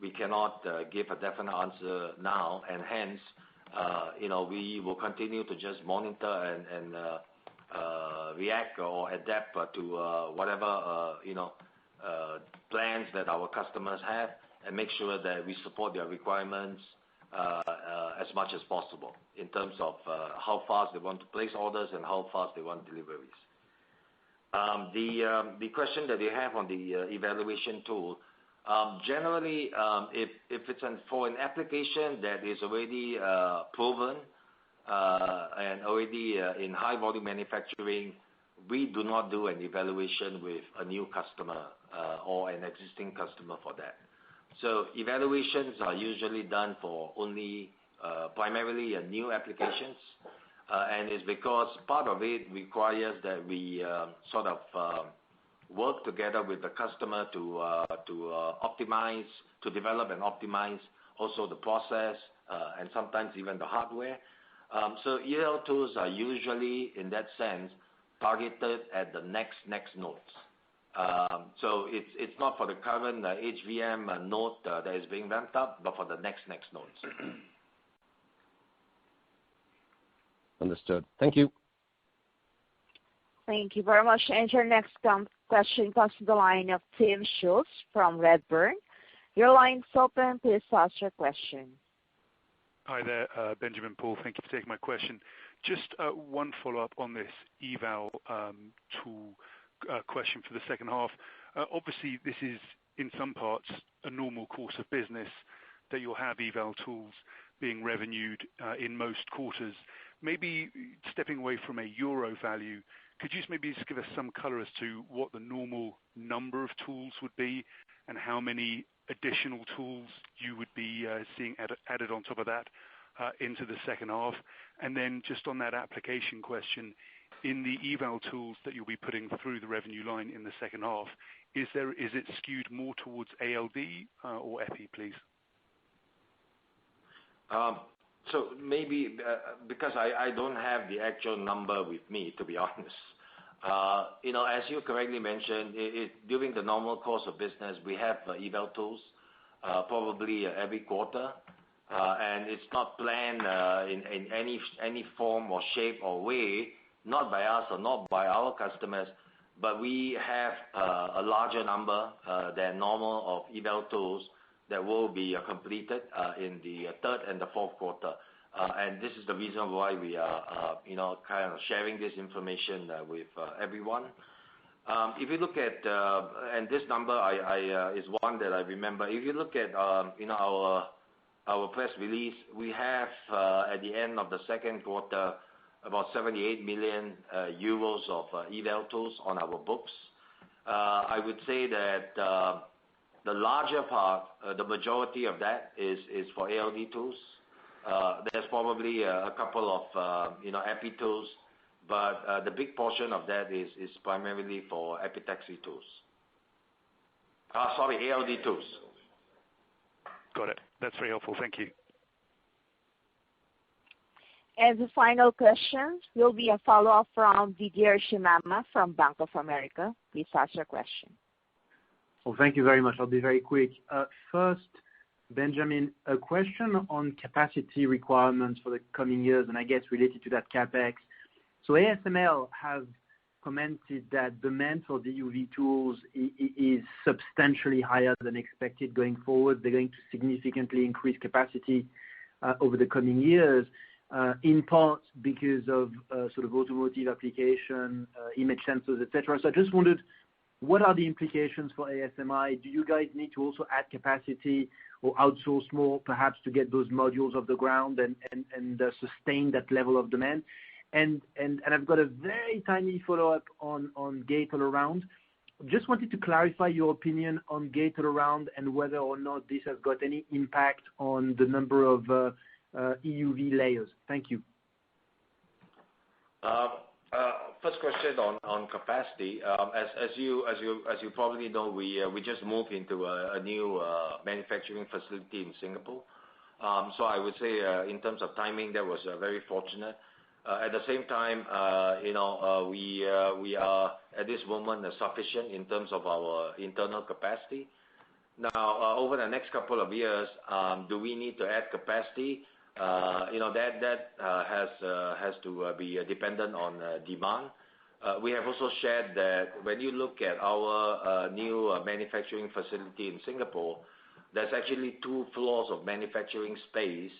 C: we cannot give a definite answer now, and hence we will continue to just monitor and react or adapt to whatever plans that our customers have, and make sure that we support their requirements as much as possible in terms of how fast they want to place orders and how fast they want deliveries. The question that you have on the evaluation tool, generally, if it's for an application that is already proven and already in high volume manufacturing, we do not do an evaluation with a new customer or an existing customer for that. Evaluations are usually done for only primarily new applications. It's because part of it requires that we sort of work together with the customer to optimize, to develop and optimize also the process, and sometimes even the hardware. EL tools are usually, in that sense, targeted at the next nodes. It's not for the current HVM node that is being ramped up, but for the next nodes.
M: Understood. Thank you.
A: Thank you very much. Your next question comes to the line of Tim Schultz from Redburn. Your line's open. Please ask your question.
N: Hi there, Benjamin, Paul. Thank you for taking my question. Just one follow-up on this eval tool question for the second half. Obviously, this is, in some parts, a normal course of business that you'll have eval tools being revenued in most quarters. Maybe stepping away from a euro value, could you just give us some color as to what the normal number of tools would be and how many additional tools you would be seeing added on top of that into the second half? And then just on that application question, in the eval tools that you'll be putting through the revenue line in the second half, is it skewed more towards ALD or EPI, please?
C: Maybe because I don't have the actual number with me, to be honest. As you correctly mentioned, during the normal course of business, we have eval tools probably every quarter, and it's not planned in any form or shape or way, not by us or not by our customers, but we have a larger number than normal of eval tools that will be completed in the third and the fourth quarter. And this is the reason why we are kind of sharing this information with everyone. If you look at, and this number is one that I remember, if you look at our press release, we have at the end of the second quarter about 78 million euros of eval tools on our books. I would say that the larger part, the majority of that is for ALD tools. There's probably a couple of EPI tools, but the big portion of that is primarily for epitaxy tools. Sorry, ALD tools.
N: Got it. That's very helpful. Thank you.
A: And the final question will be a follow-up from Didier Scemama from Bank of America. Please ask your question.
G: Well, thank you very much. I'll be very quick. First, Benjamin, a question on capacity requirements for the coming years, and I guess related to that CapEx. So ASML has commented that demand for DUV tools is substantially higher than expected going forward. They're going to significantly increase capacity over the coming years, in part because of sort of automotive application, image sensors, etc. So I just wondered, what are the implications for ASMI? Do you guys need to also add capacity or outsource more, perhaps, to get those modules off the ground and sustain that level of demand? And I've got a very tiny follow-up on Gate-All-Around. Just wanted to clarify your opinion on Gate-All-Around and whether or not this has got any impact on the number of EUV layers. Thank you.
C: First question on capacity. As you probably know, we just moved into a new manufacturing facility in Singapore. So I would say in terms of timing, that was very fortunate. At the same time, we are at this moment sufficient in terms of our internal capacity. Now, over the next couple of years, do we need to add capacity? That has to be dependent on demand. We have also shared that when you look at our new manufacturing facility in Singapore, there's actually 2 floors of manufacturing space,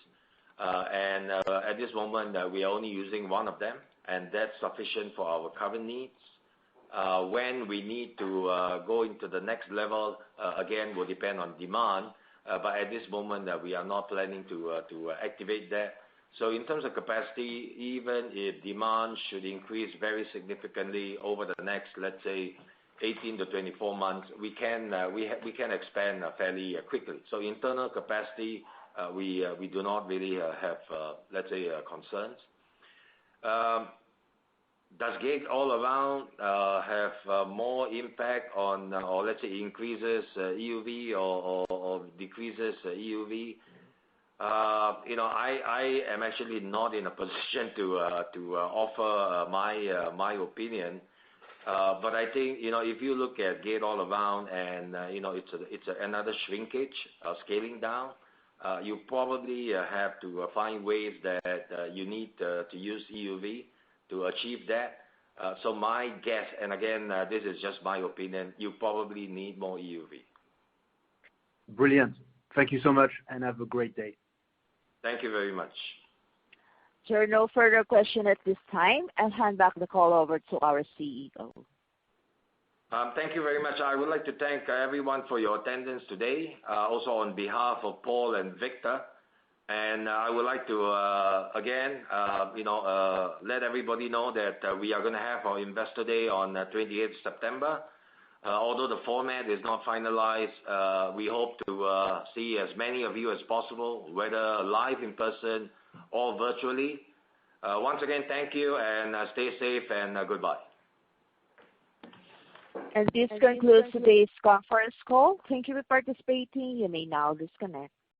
C: and at this moment we are only using one of them, and that's sufficient for our current needs. When we need to go into the next level, again, will depend on demand. But at this moment, we are not planning to activate that. So in terms of capacity, even if demand should increase very significantly over the next, let's say, 18 to 24 months, we can expand fairly quickly. So internal capacity, we do not really have, let's say, concerns. Does gate-all-around have more impact on, or let's say, increases EUV or decreases EUV? I am actually not in a position to offer my opinion. But I think, if you look at gate-all-around and, it's another shrinkage, scaling down, you probably have to find ways that you need to use EUV to achieve that. So my guess, and again, this is just my opinion, you probably need more EUV.
G: Brilliant. Thank you so much, and have a great day.
C: Thank you very much.
A: There are no further questions at this time. I'll hand back the call over to our CEO.
C: Thank you very much. I would like to thank everyone for your attendance today, also on behalf of Paul and Victor. And I would like to, again, let everybody know that we are going to have our Investor Day on 28th September. Although the format is not finalized, we hope to see as many of you as possible, whether live in person or virtually. Once again, thank you, and stay safe, and goodbye.
A: And this concludes today's conference call. Thank you for participating. You may now disconnect.